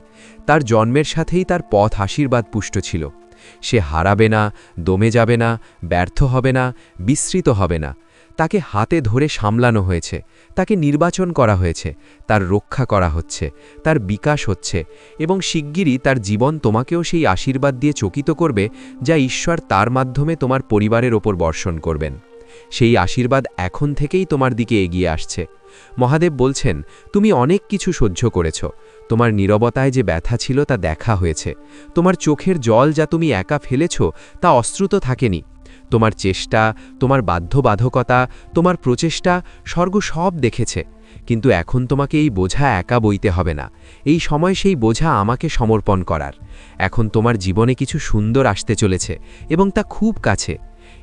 তার জন্মের সাথেই তার পথ আশীর্বাদ পুষ্ট ছিল। সে হারাবে না, দমে যাবে না, ব্যর্থ হবে না, বিস্মৃত হবে না। তাকে হাতে ধরে সামলানো হয়েছে, তাকে নির্বাচন করা হয়েছে, তার রক্ষা করা হচ্ছে, তার বিকাশ হচ্ছে এবং শিগগিরই তার জীবন তোমাকেও সেই আশীর্বাদ দিয়ে চকিত করবে যা ঈশ্বর তার মাধ্যমে তোমার পরিবারের ওপর বর্ষণ করবেন। সেই আশীর্বাদ এখন থেকেই তোমার দিকে এগিয়ে আসছে। মহাদেব বলছেন, তুমি অনেক কিছু সহ্য করেছ। তোমার নীরবতায় যে ব্যথা ছিল তা দেখা হয়েছে। তোমার চোখের জল যা তুমি একা ফেলেছ তা অশ্রুত থাকেনি। তোমার চেষ্টা, তোমার বাধ্যবাধকতা, তোমার প্রচেষ্টা স্বর্গ সব দেখেছে। কিন্তু এখন তোমাকে এই বোঝা একা বইতে হবে না। এই সময় সেই বোঝা আমাকে সমর্পণ করার। এখন তোমার জীবনে কিছু সুন্দর আসতে চলেছে এবং তা খুব কাছে।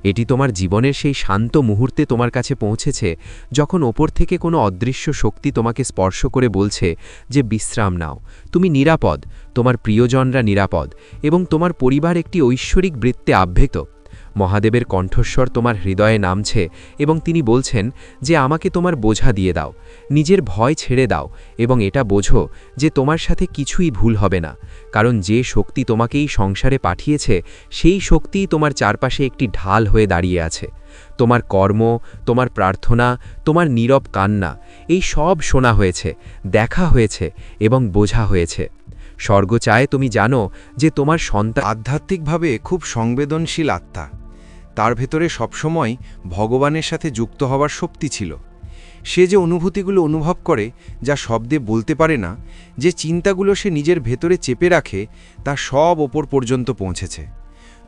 এটি তোমার জীবনের সেই শান্ত মুহূর্তে তোমার কাছে পৌঁছেছে, যখন ওপর থেকে কোনো অদৃশ্য শক্তি তোমাকে স্পর্শ করে বলছে যে বিশ্রাম নাও, তুমি নিরাপদ, তোমার প্রিয়জনরা নিরাপদ এবং তোমার পরিবার একটি ঐশ্বরিক বৃত্তে আবৃত। মহাদেবের কণ্ঠস্বর তোমার হৃদয়ে নামছে এবং তিনি বলছেন যে আমাকে তোমার বোঝা দিয়ে দাও, নিজের ভয় ছেড়ে দাও এবং এটা বোঝো যে তোমার সাথে কিছুই ভুল হবে না, কারণ যে শক্তি তোমাকে এই সংসারে পাঠিয়েছে সেই শক্তিই তোমার চারপাশে একটি ঢাল হয়ে দাঁড়িয়ে আছে। তোমার কর্ম, তোমার প্রার্থনা, তোমার নীরব কান্না, এই সব শোনা হয়েছে, দেখা হয়েছে এবং বোঝা হয়েছে। স্বর্গ চায় তুমি জানো যে তোমার সন্তান আধ্যাত্মিকভাবে খুব সংবেদনশীল আত্মা। তার ভেতরে সবসময় ভগবানের সাথে যুক্ত হওয়ার শক্তি ছিল। সে যে অনুভূতিগুলো অনুভব করে যা শব্দে বলতে পারে না, যে চিন্তাগুলো সে নিজের ভেতরে চেপে রাখে, তা সব ওপর পর্যন্ত পৌঁছেছে।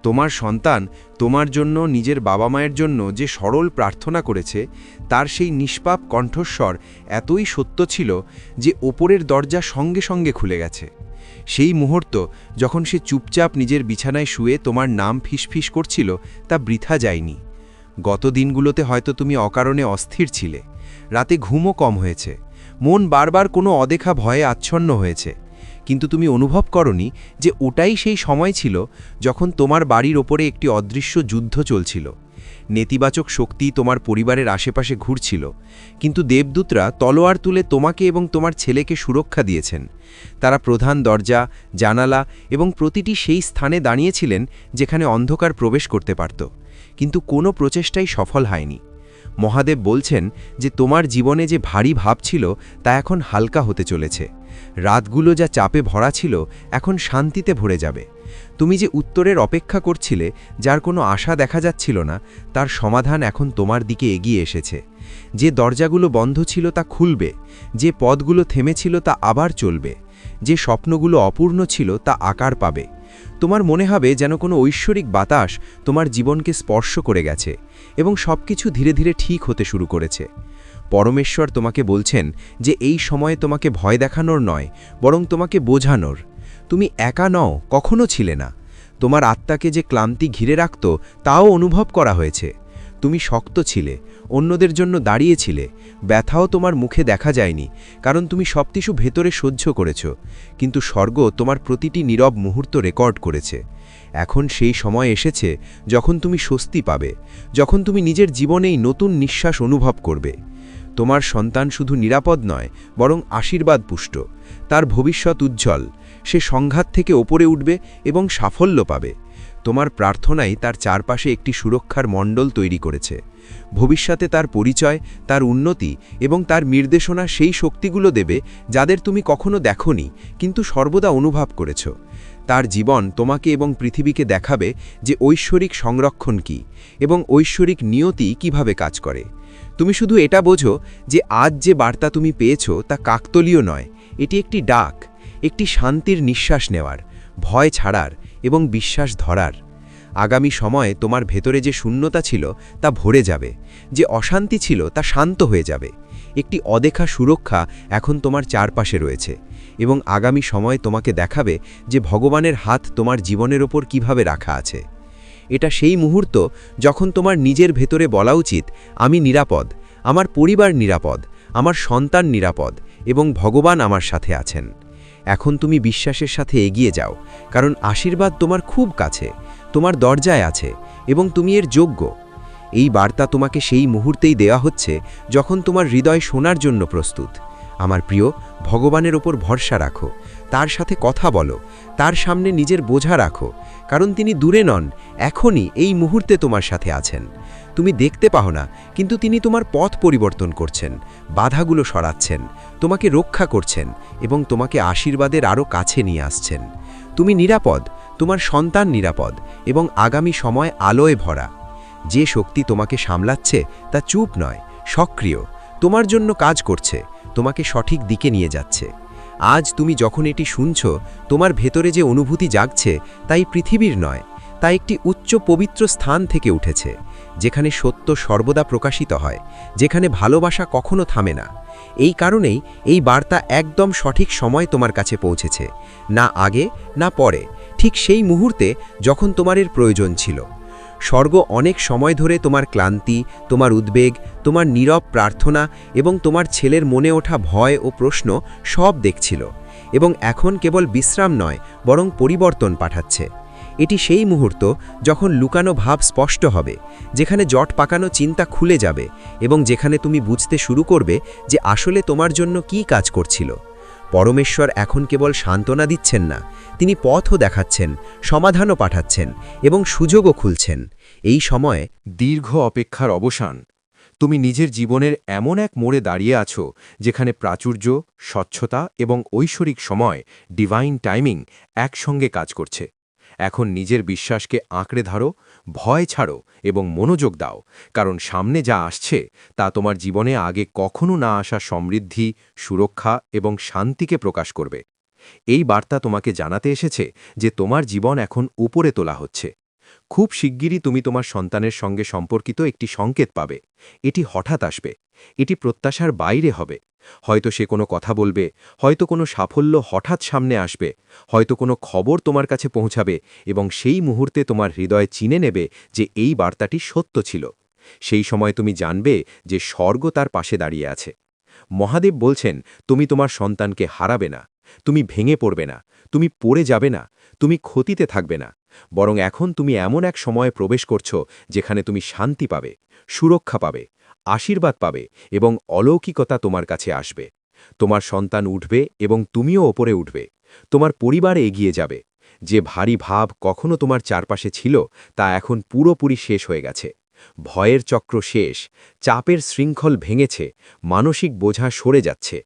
তোমার সন্তান তোমার জন্য, নিজের বাবা মায়ের জন্য যে সরল প্রার্থনা করেছে, তার সেই নিষ্পাপ কণ্ঠস্বর এতই সত্য ছিল যে ওপরের দরজা সঙ্গে সঙ্গে খুলে গেছে। সেই মুহূর্ত যখন সে চুপচাপ নিজের বিছানায় শুয়ে তোমার নাম ফিসফিস করছিল, তা বৃথা যায়নি। গত দিনগুলোতে হয়তো তুমি অকারণে অস্থির ছিলে, রাতে ঘুমও কম হয়েছে, মন বারবার কোনো অদেখা ভয়ে আচ্ছন্ন হয়েছে, কিন্তু তুমি অনুভব করনি যে ওটাই সেই সময় ছিল যখন তোমার বাড়ির ওপরে একটি অদৃশ্য যুদ্ধ চলছিল। নেতিবাচক শক্তি তোমার পরিবারের আশেপাশে ঘুরছিল, কিন্তু দেবদূতরা তলোয়ার তুলে তোমাকে এবং তোমার ছেলেকে সুরক্ষা দিয়েছেন। তারা প্রধান দরজা, জানালা এবং প্রতিটি সেই স্থানে দাঁড়িয়েছিলেন যেখানে অন্ধকার প্রবেশ করতে পারত, কিন্তু কোনো প্রচেষ্টাই সফল হয়নি। মহাদেব বলছেন যে তোমার জীবনে যে ভারী ভাব ছিল তা এখন হালকা হতে চলেছে। রাতগুলো যা চাপে ভরা ছিল এখন শান্তিতে ভরে যাবে। তুমি যে উত্তরের অপেক্ষা করছিলে, যার কোনো আশা দেখা যাচ্ছিল না, তার সমাধান এখন তোমার দিকে এগিয়ে এসেছে। যে দরজাগুলো বন্ধ ছিল তা খুলবে, যে পথগুলো থেমেছিল তা আবার চলবে, যে স্বপ্নগুলো অপূর্ণ ছিল তা আকার পাবে। তোমার মনে হবে যেন কোনো ঐশ্বরিক বাতাস তোমার জীবনকে স্পর্শ করে গেছে এবং সবকিছু ধীরে ধীরে ঠিক হতে শুরু করেছে। পরমেশ্বর তোমাকে বলছেন যে এই সময়ে তোমাকে ভয় দেখানোর নয়, বরং তোমাকে বোঝানোর। তুমি একা নও, কখনো ছিলে না। তোমার আত্মাকে যে ক্লান্তি ঘিরে রাখত তাও অনুভব করা হয়েছে। তুমি শক্ত ছিলে, অন্যদের জন্য দাঁড়িয়েছিলে, ব্যথাও তোমার মুখে দেখা যায়নি, কারণ তুমি সবকিছু ভেতরে সহ্য করেছ। কিন্তু স্বর্গ তোমার প্রতিটি নীরব মুহূর্ত রেকর্ড করেছে। এখন সেই সময় এসেছে যখন তুমি স্বস্তি পাবে, যখন তুমি নিজের জীবনেই নতুন নিঃশ্বাস অনুভব করবে। তোমার সন্তান শুধু নিরাপদ নয়, বরং আশীর্বাদ পুষ্ট। তার ভবিষ্যৎ উজ্জ্বল। সে সংঘাত থেকে ওপরে উঠবে এবং সাফল্য পাবে। তোমার প্রার্থনাই তার চারপাশে একটি সুরক্ষার মণ্ডল তৈরি করেছে। ভবিষ্যতে তার পরিচয়, তার উন্নতি এবং তার নির্দেশনা সেই শক্তিগুলো দেবে যাদের তুমি কখনো দেখোনি, কিন্তু সর্বদা অনুভব করেছ। তার জীবন তোমাকে এবং পৃথিবীকে দেখাবে যে ঐশ্বরিক সংরক্ষণ কী এবং ঐশ্বরিক নিয়তি কিভাবে কাজ করে। তুমি শুধু এটা বোঝো যে আজ যে বার্তা তুমি পেয়েছ তা কাকতলীয় নয়, এটি একটি ডাক, একটি শান্তির নিঃশ্বাস নেওয়ার, ভয় ছাড়ার এবং বিশ্বাস ধরার। আগামী সময়ে তোমার ভেতরে যে শূন্যতা ছিল তা ভরে যাবে, যে অশান্তি ছিল তা শান্ত হয়ে যাবে। একটি অদেখা সুরক্ষা এখন তোমার চারপাশে রয়েছে এবং আগামী সময় তোমাকে দেখাবে যে ভগবানের হাত তোমার জীবনের ওপর কিভাবে রাখা আছে। এটা সেই মুহূর্ত যখন তোমার নিজের ভেতরে বলা উচিত, আমি নিরাপদ, আমার পরিবার নিরাপদ, আমার সন্তান নিরাপদ এবং ভগবান আমার সাথে আছেন। এখন তুমি বিশ্বাসের সাথে এগিয়ে যাও, কারণ আশীর্বাদ তোমার খুব কাছে, তোমার দরজায় আছে এবং তুমি এর যোগ্য। এই বার্তা তোমাকে সেই মুহূর্তেই দেওয়া হচ্ছে যখন তোমার হৃদয় শোনার জন্য প্রস্তুত। আমার প্রিয়, ভগবানের ওপর ভরসা রাখো, তার সাথে কথা বলো, তার সামনে নিজের বোঝা রাখো, কারণ তিনি দূরে নন, এখনই এই মুহূর্তে তোমার সাথে আছেন। তুমি দেখতে পাও না, কিন্তু তিনি তোমার পথ পরিবর্তন করছেন, বাধাগুলো সরাচ্ছেন, তোমাকে রক্ষা করছেন এবং তোমাকে আশীর্বাদের আরও কাছে নিয়ে আসছেন। তুমি নিরাপদ, তোমার সন্তান নিরাপদ এবং আগামী সময় আলোয় ভরা। যে শক্তি তোমাকে সামলাচ্ছে তা চুপ নয়, সক্রিয়, তোমার জন্য কাজ করছে, তোমাকে সঠিক দিকে নিয়ে যাচ্ছে। আজ তুমি যখন এটি শুনছ, তোমার ভেতরে যে অনুভূতি জাগছে তাই পৃথিবীর নয়, তা একটি উচ্চ পবিত্র স্থান থেকে উঠেছে, যেখানে সত্য সর্বদা প্রকাশিত হয়, যেখানে ভালোবাসা কখনো থামে না। এই কারণেই এই বার্তা একদম সঠিক সময় তোমার কাছে পৌঁছেছে, না আগে না পরে, ঠিক সেই মুহূর্তে যখন তোমার এর প্রয়োজন ছিল। স্বর্গ অনেক সময় ধরে তোমার ক্লান্তি, তোমার উদ্বেগ, তোমার নীরব প্রার্থনা এবং তোমার ছেলের মনে ওঠা ভয় ও প্রশ্ন সব দেখছিল এবং এখন কেবল বিশ্রাম নয়, বরং পরিবর্তন পাঠাচ্ছে। এটি সেই মুহূর্ত যখন লুকানো ভাব স্পষ্ট হবে, যেখানে জট পাকানো চিন্তা খুলে যাবে এবং যেখানে তুমি বুঝতে শুরু করবে যে আসলে তোমার জন্য কী কাজ করছিল। পরমেশ্বর এখন কেবল সান্ত্বনা দিচ্ছেন না, তিনি পথও দেখাচ্ছেন, সমাধানও পাঠাচ্ছেন এবং সুযোগও খুলছেন। এই সময়ে দীর্ঘ অপেক্ষার অবসান। তুমি নিজের জীবনের এমন এক মোড়ে দাঁড়িয়ে আছো যেখানে প্রাচুর্য, স্বচ্ছতা এবং ঐশ্বরিক সময়, ডিভাইন টাইমিং একসঙ্গে কাজ করছে। এখন নিজের বিশ্বাসকে আঁকড়ে ধরো, ভয় ছাড়ো এবং মনোযোগ দাও, কারণ সামনে যা আসছে তা তোমার জীবনে আগে কখনো না আসা সমৃদ্ধি, সুরক্ষা এবং শান্তিকে প্রকাশ করবে। এই বার্তা তোমাকে জানাতে এসেছে যে তোমার জীবন এখন উপরে তোলা হচ্ছে। খুব শিগগিরই তুমি তোমার সন্তানের সঙ্গে সম্পর্কিত একটি সংকেত পাবে। এটি হঠাৎ আসবে, এটি প্রত্যাশার বাইরে হবে। হয়তো সে কোনো কথা বলবে, হয়তো কোনো সাফল্য হঠাৎ সামনে আসবে, হয়তো কোনো খবর তোমার কাছে পৌঁছাবে এবং সেই মুহূর্তে তোমার হৃদয় চিনে নেবে যে এই বার্তাটি সত্য ছিল। সেই সময় তুমি জানবে যে স্বর্গ তার পাশে দাঁড়িয়ে আছে। মহাদেব বলছেন, তুমি তোমার সন্তানকে হারাবে না, তুমি ভেঙে পড়বে না, তুমি পড়ে যাবে না, তুমি ক্ষতিতে থাকবে না, বরং এখন তুমি এমন এক সময়ে প্রবেশ করছো যেখানে তুমি শান্তি পাবে, সুরক্ষা পাবে, আশীর্বাদ পাবে এবং অলৌকিকতা তোমার কাছে আসবে। তোমার সন্তান উঠবে এবং তুমিও ওপরে উঠবে। তোমার পরিবার এগিয়ে যাবে। যে ভারী ভাব কখনো তোমার চারপাশে ছিল তা এখন পুরোপুরি শেষ হয়ে গেছে। ভয়ের চক্র শেষ, চাপের শৃঙ্খল ভেঙেছে, মানসিক বোঝা সরে যাচ্ছে।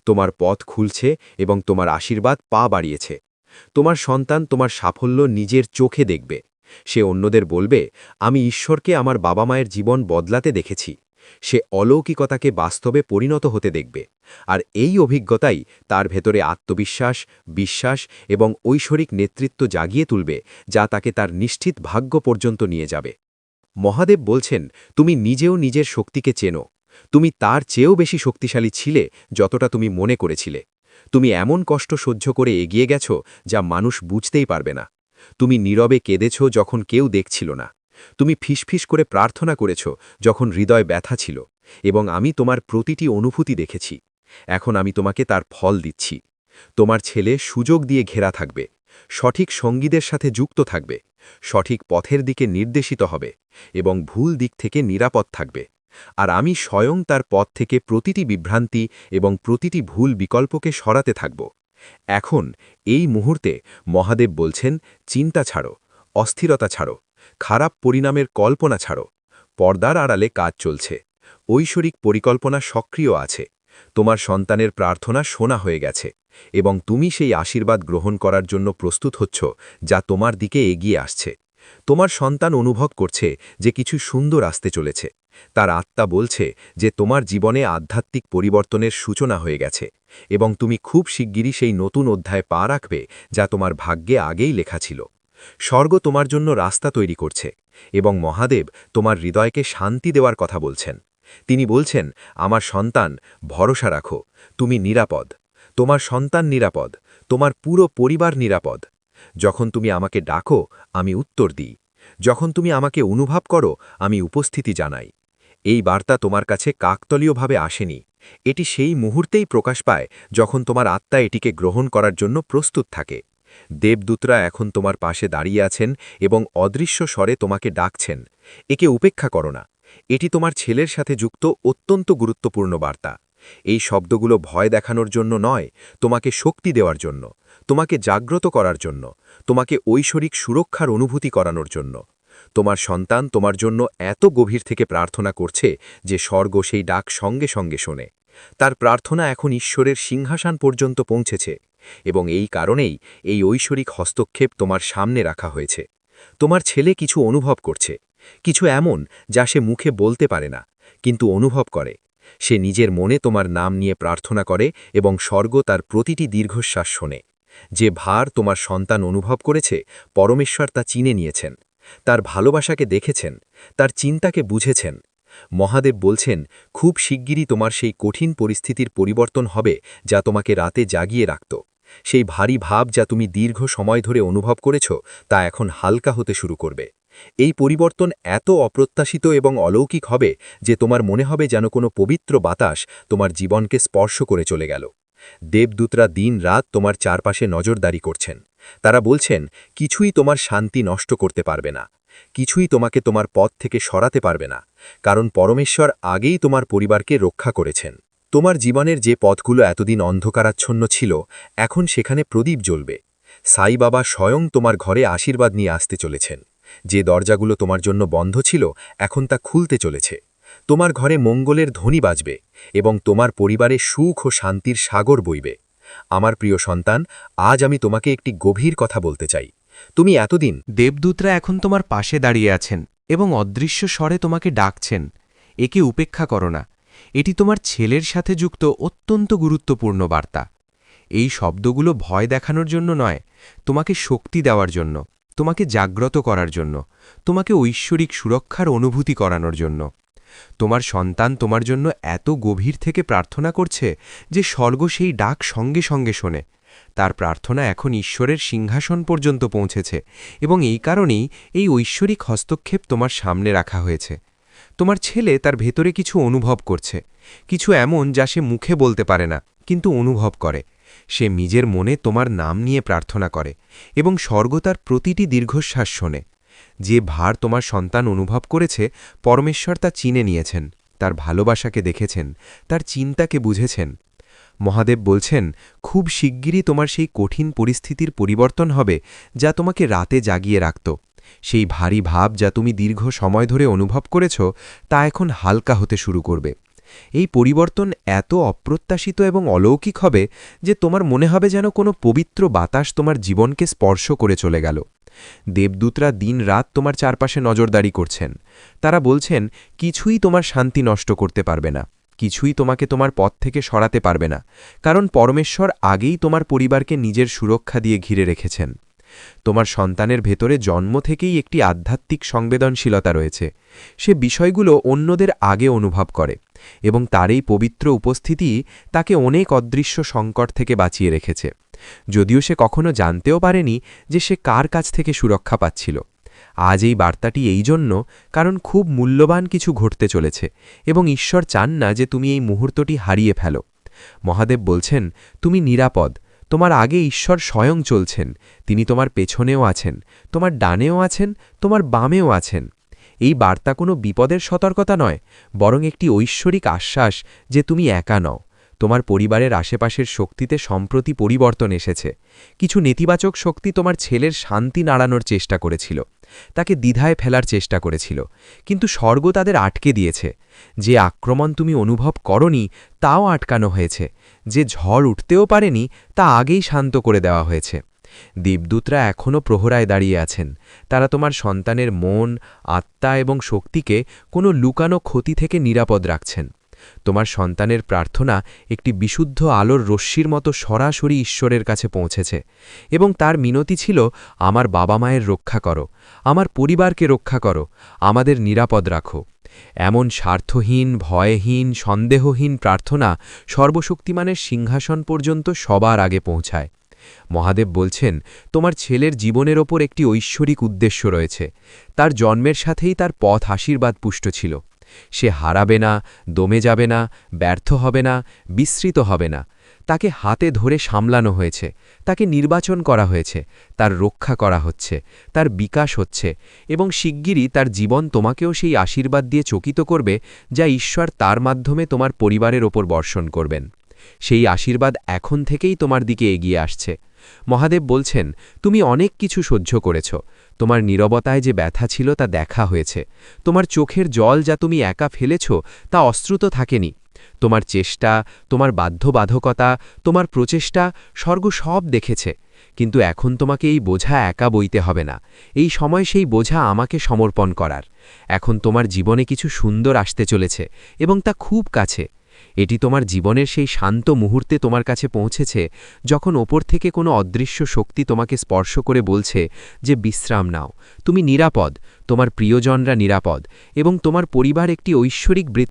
তোমার পথ খুলছে এবং তোমার আশীর্বাদ পা বাড়িয়েছে। তোমার সন্তান তোমার সাফল্য নিজের চোখে দেখবে। সে অন্যদের বলবে, আমি ঈশ্বরকে আমার বাবা মায়ের জীবন বদলাতে দেখেছি। সে অলৌকিকতাকে বাস্তবে পরিণত হতে দেখবে। আর এই অভিজ্ঞতাই তার ভেতরে আত্মবিশ্বাস, বিশ্বাস এবং ঐশ্বরিক নেতৃত্ব জাগিয়ে তুলবে, যা তাকে তার নিশ্চিত ভাগ্য পর্যন্ত নিয়ে যাবে। মহাদেব বলছেন, তুমি নিজেও নিজের শক্তিকে চেনো। তুমি তার চেয়েও বেশি শক্তিশালী ছিলে যতটা তুমি মনে করেছিলে। তুমি এমন কষ্ট সহ্য করে এগিয়ে গেছ যা মানুষ বুঝতেই পারবে না। তুমি নীরবে কেঁদেছ যখন কেউ দেখছিল না। তুমি ফিসফিস করে প্রার্থনা করেছ যখন হৃদয় ব্যথা ছিল, এবং আমি তোমার প্রতিটি অনুভূতি দেখেছি। এখন আমি তোমাকে তার ফল দিচ্ছি। তোমার ছেলে সুযোগ দিয়ে ঘেরা থাকবে, সঠিক সঙ্গীদের সাথে যুক্ত থাকবে, সঠিক পথের দিকে নির্দেশিত হবে এবং ভুল দিক থেকে নিরাপদ থাকবে। আর আমি স্বয়ং তার পথ থেকে প্রতিটি বিভ্রান্তি এবং প্রতিটি ভুল বিকল্পকে সরাতে থাকব। এখন এই মুহূর্তে মহাদেব বলছেন, চিন্তা ছাড়ো, অস্থিরতা ছাড়ো, খারাপ পরিণামের কল্পনা ছাড়ো। পর্দার আড়ালে কাজ চলছে, ঐশ্বরিক পরিকল্পনা সক্রিয় আছে। তোমার সন্তানের প্রার্থনা শোনা হয়ে গেছে এবং তুমি সেই আশীর্বাদ গ্রহণ করার জন্য প্রস্তুত হচ্ছ যা তোমার দিকে এগিয়ে আসছে। তোমার সন্তান অনুভব করছে যে কিছু সুন্দর আসতে চলেছে। তার আত্মা বলছে যে তোমার জীবনে আধ্যাত্মিক পরিবর্তনের সূচনা হয়ে গেছে এবং তুমি খুব শিগগিরই সেই নতুন অধ্যায়ে পা রাখবে যা তোমার ভাগ্যে আগেই লেখা ছিল। স্বর্গ তোমার জন্য রাস্তা তৈরি করছে এবং মহাদেব তোমার হৃদয়কে শান্তি দেওয়ার কথা বলছেন। তিনি বলছেন, আমার সন্তান, ভরসা রাখো, তুমি নিরাপদ। তোমার সন্তান নিরাপদ, তোমার পুরো পরিবার নিরাপদ। যখন তুমি আমাকে ডাকো, আমি উত্তর দিই। যখন তুমি আমাকে অনুভব করো, আমি উপস্থিতি জানাই। এই বার্তা তোমার কাছে কাকতলীয়ভাবে আসেনি। এটি সেই মুহূর্তেই প্রকাশ পায় যখন তোমার আত্মা এটিকে গ্রহণ করার জন্য প্রস্তুত থাকে। দেবদূতরা এখন তোমার পাশে দাঁড়িয়ে আছেন এবং অদৃশ্য স্বরে তোমাকে ডাকছেন। একে উপেক্ষা করো না। এটি তোমার ছেলের সাথে যুক্ত অত্যন্ত গুরুত্বপূর্ণ বার্তা। এই শব্দগুলো ভয় দেখানোর জন্য নয়, তোমাকে শক্তি দেওয়ার জন্য, তোমাকে জাগ্রত করার জন্য, তোমাকে ঐশ্বরিক সুরক্ষার অনুভূতি করানোর জন্য। তোমার সন্তান তোমার জন্য এত গভীর থেকে প্রার্থনা করছে যে স্বর্গ সেই ডাক সঙ্গে সঙ্গে শোনে। তার প্রার্থনা এখন ঈশ্বরের সিংহাসন পর্যন্ত পৌঁছেছে, এবং এই কারণেই এই ঐশ্বরিক হস্তক্ষেপ তোমার সামনে রাখা হয়েছে। তোমার ছেলে কিছু অনুভব করছে, কিছু এমন যা সে মুখে বলতে পারে না, কিন্তু অনুভব করে। সে নিজের মনে তোমার নাম নিয়ে প্রার্থনা করে এবং স্বর্গ তার প্রতিটি দীর্ঘশ্বাস শোনে। যে ভার তোমার সন্তান অনুভব করেছে, পরমেশ্বর তা চিনে নিয়েছেন। তার ভালোবাসাকে দেখেছেন, তার চিন্তাকে বুঝেছেন। মহাদেব বলছেন, খুব শিগগিরই তোমার সেই কঠিন পরিস্থিতির পরিবর্তন হবে যা তোমাকে রাতে জাগিয়ে রাখত। সেই ভারী ভাব যা তুমি দীর্ঘ সময় ধরে অনুভব করেছ, তা এখন হালকা হতে শুরু করবে। এই পরিবর্তন এত অপ্রত্যাশিত এবং অলৌকিক হবে যে তোমার মনে হবে যেন কোনো পবিত্র বাতাস তোমার জীবনকে স্পর্শ করে চলে গেল। দেবদূতরা দিন রাত তোমার চারপাশে নজরদারি করছেন। তারা বলছেন, কিছুই তোমার শান্তি নষ্ট করতে পারবে না, কিছুই তোমাকে তোমার পথ থেকে সরাতে পারবে না, কারণ পরমেশ্বর আগেই তোমার পরিবারকে রক্ষা করেছেন। তোমার জীবনের যে পথগুলো এতদিন অন্ধকারাচ্ছন্ন ছিল, এখন সেখানে প্রদীপ জ্বলবে। সাই বাবা স্বয়ং তোমার ঘরে আশীর্বাদ নিয়ে আসতে চলেছেন। যে দরজাগুলো তোমার জন্য বন্ধ ছিল, এখন তা খুলতে চলেছে। তোমার ঘরে মঙ্গলের ধ্বনি বাজবে এবং তোমার পরিবারে সুখ ও শান্তির সাগর বইবে। আমার প্রিয় সন্তান, আজ আমি তোমাকে একটি গভীর কথা বলতে চাই। তুমি এতদিন দেবদূতরা এখন তোমার পাশে দাঁড়িয়ে আছেন এবং অদৃশ্য স্বরে তোমাকে ডাকছেন। একে উপেক্ষা করো না। এটি তোমার ছেলের সাথে যুক্ত অত্যন্ত গুরুত্বপূর্ণ বার্তা। এই শব্দগুলো ভয় দেখানোর জন্য নয়, তোমাকে শক্তি দেওয়ার জন্য, তোমাকে জাগ্রত করার জন্য, তোমাকে ঐশ্বরিক সুরক্ষার অনুভূতি করানোর জন্য। তোমার সন্তান তোমার জন্য এত গভীর থেকে প্রার্থনা করছে যে স্বর্গ সেই ডাক সঙ্গে সঙ্গে শোনে। তার প্রার্থনা এখন ঈশ্বরের সিংহাসন পর্যন্ত পৌঁছেছে, এবং এই কারণেই এই ঐশ্বরিক হস্তক্ষেপ তোমার সামনে রাখা হয়েছে। তোমার ছেলে তার ভেতরে কিছু অনুভব করছে, কিছু এমন যা সে মুখে বলতে পারে না, কিন্তু অনুভব করে। সে নিজের মনে তোমার নাম নিয়ে প্রার্থনা করে, এবং স্বর্গ তার প্রতিটি দীর্ঘশ্বাস শোনে। যে ভার তোমার সন্তান অনুভব করেছে, পরমেশ্বর তা চিনে নিয়েছেন, তার ভালোবাসাকে দেখেছেন, তার চিন্তাকে বুঝেছেন। মহাদেব বলছেন, খুব শিগগিরই তোমার সেই কঠিন পরিস্থিতির পরিবর্তন হবে যা তোমাকে রাতে জাগিয়ে রাখত। সেই ভারী ভাব যা তুমি দীর্ঘ সময় ধরে অনুভব করেছ, তা এখন হালকা হতে শুরু করবে। এই পরিবর্তন এত অপ্রত্যাশিত এবং অলৌকিক হবে যে তোমার মনে হবে যেন কোনো পবিত্র বাতাস তোমার জীবনকে স্পর্শ করে চলে গেল। দেবদূতরা দিন রাত তোমার চারপাশে নজরদারি করছেন। তারা বলছেন, কিছুই তোমার শান্তি নষ্ট করতে পারবে না, কিছুই তোমাকে তোমার পথ থেকে সরাতে পারবে না, কারণ পরমেশ্বর আগেই তোমার পরিবারকে নিজের সুরক্ষা দিয়ে ঘিরে রেখেছেন। তোমার সন্তানের ভেতরে জন্ম থেকেই একটি আধ্যাত্মিক সংবেদনশীলতা রয়েছে। সে বিষয়গুলো অন্যদের আগে অনুভব করে, এবং তার এই পবিত্র উপস্থিতি তাকে অনেক অদৃশ্য সংকট থেকে বাঁচিয়ে রেখেছে, যদিও সে কখনো জানতেও পারেনি যে সে কার কাছ থেকে সুরক্ষা পাচ্ছিল। আজ এই বার্তাটি এই জন্য কারণ খুব মূল্যবান কিছু ঘটতে চলেছে, এবং ঈশ্বর চান না যে তুমি এই মুহূর্তটি হারিয়ে ফেলো। মহাদেব বলছেন, তুমি নিরাপদ। তোমার আগে ঈশ্বর স্বয়ং চলছেন। তিনি তোমার পেছনেও আছেন, তোমার ডানেও আছেন, তোমার বামেও আছেন। এই বার্তা কোনো বিপদের সতর্কতা নয়, বরং একটি ঐশ্বরিক আশ্বাস যে তুমি একা নও। তোমার পরিবারের আশেপাশের শক্তিতে সম্প্রতি পরিবর্তন এসেছে। কিছু নেতিবাচক শক্তি তোমার ছেলের শান্তি নাড়ানোর চেষ্টা করেছিল, তাকে দ্বিধায় ফেলার চেষ্টা করেছিল, কিন্তু স্বর্গ তাদের আটকে দিয়েছে। যে আক্রমণ তুমি অনুভব করনি, তাও আটকানো হয়েছে। যে ঝড় উঠতেও পারেনি, তা আগেই শান্ত করে দেওয়া হয়েছে। দেবদূতরা এখনও প্রহরায় দাঁড়িয়ে আছেন। তারা তোমার সন্তানের মন, আত্মা এবং শক্তিকে কোনো লুকানো ক্ষতি থেকে নিরাপদ রাখছেন। তোমার সন্তানের প্রার্থনা একটি বিশুদ্ধ আলোর রশ্মির মতো সরাসরি ঈশ্বরের কাছে পৌঁছেছে, এবং তার মিনতি ছিল, আমার বাবা মায়ের রক্ষা করো, আমার পরিবারকে রক্ষা করো, আমাদের নিরাপদ রাখো। এমন স্বার্থহীন, ভয়হীন, সন্দেহহীন প্রার্থনা সর্বশক্তিমানের সিংহাসন পর্যন্ত সবার আগে পৌঁছায়। মহাদেব বলছেন, তোমার ছেলের জীবনের ওপর একটি ঐশ্বরিক উদ্দেশ্য রয়েছে। তার জন্মের সাথেই তার পথ আশীর্বাদ পুষ্ট ছিল। সে হারাবে না, দমে যাবে না, ব্যর্থ হবে না, বিস্মৃত হবে না। তাকে হাতে ধরে সামলানো হয়েছে, তাকে নির্বাচন করা হয়েছে, তার রক্ষা করা হচ্ছে, তার বিকাশ হচ্ছে, এবং শিগগিরই তার জীবন তোমাকেও সেই আশীর্বাদ দিয়ে চকিত করবে যা ঈশ্বর তার মাধ্যমে তোমার পরিবারের ওপর বর্ষণ করবেন। সেই আশীর্বাদ এখন থেকেই তোমার দিকে এগিয়ে আসছে। মহাদেব বলছেন, তুমি অনেক কিছু সহ্য করেছ। তোমার নীরবতায় যে ব্যথা ছিল তা দেখা হয়েছে। তোমার চোখের জল যা তুমি একা ফেলেছ তা অশ্রুত থাকেনি। তোমার চেষ্টা, তোমার বাধ্যবাধকতা, তোমার প্রচেষ্টা স্বর্গ সব দেখেছে। কিন্তু এখন তোমাকে এই বোঝা একা বইতে হবে না। এই সময় সেই বোঝা আমাকে সমর্পণ করার। এখন তোমার জীবনে কিছু সুন্দর আসতে চলেছে, এবং তা খুব কাছে। এটি তোমার জীবনের সেই শান্ত মুহূর্তে তোমার কাছে পৌঁছেছে, যখন ওপর থেকে কোনো অদৃশ্য শক্তি তোমাকে স্পর্শ করে বলছে যে বিশ্রাম নাও, তুমি নিরাপদ, তোমার প্রিয়জনরা নিরাপদ, এবং তোমার পরিবার একটি ঐশ্বরিক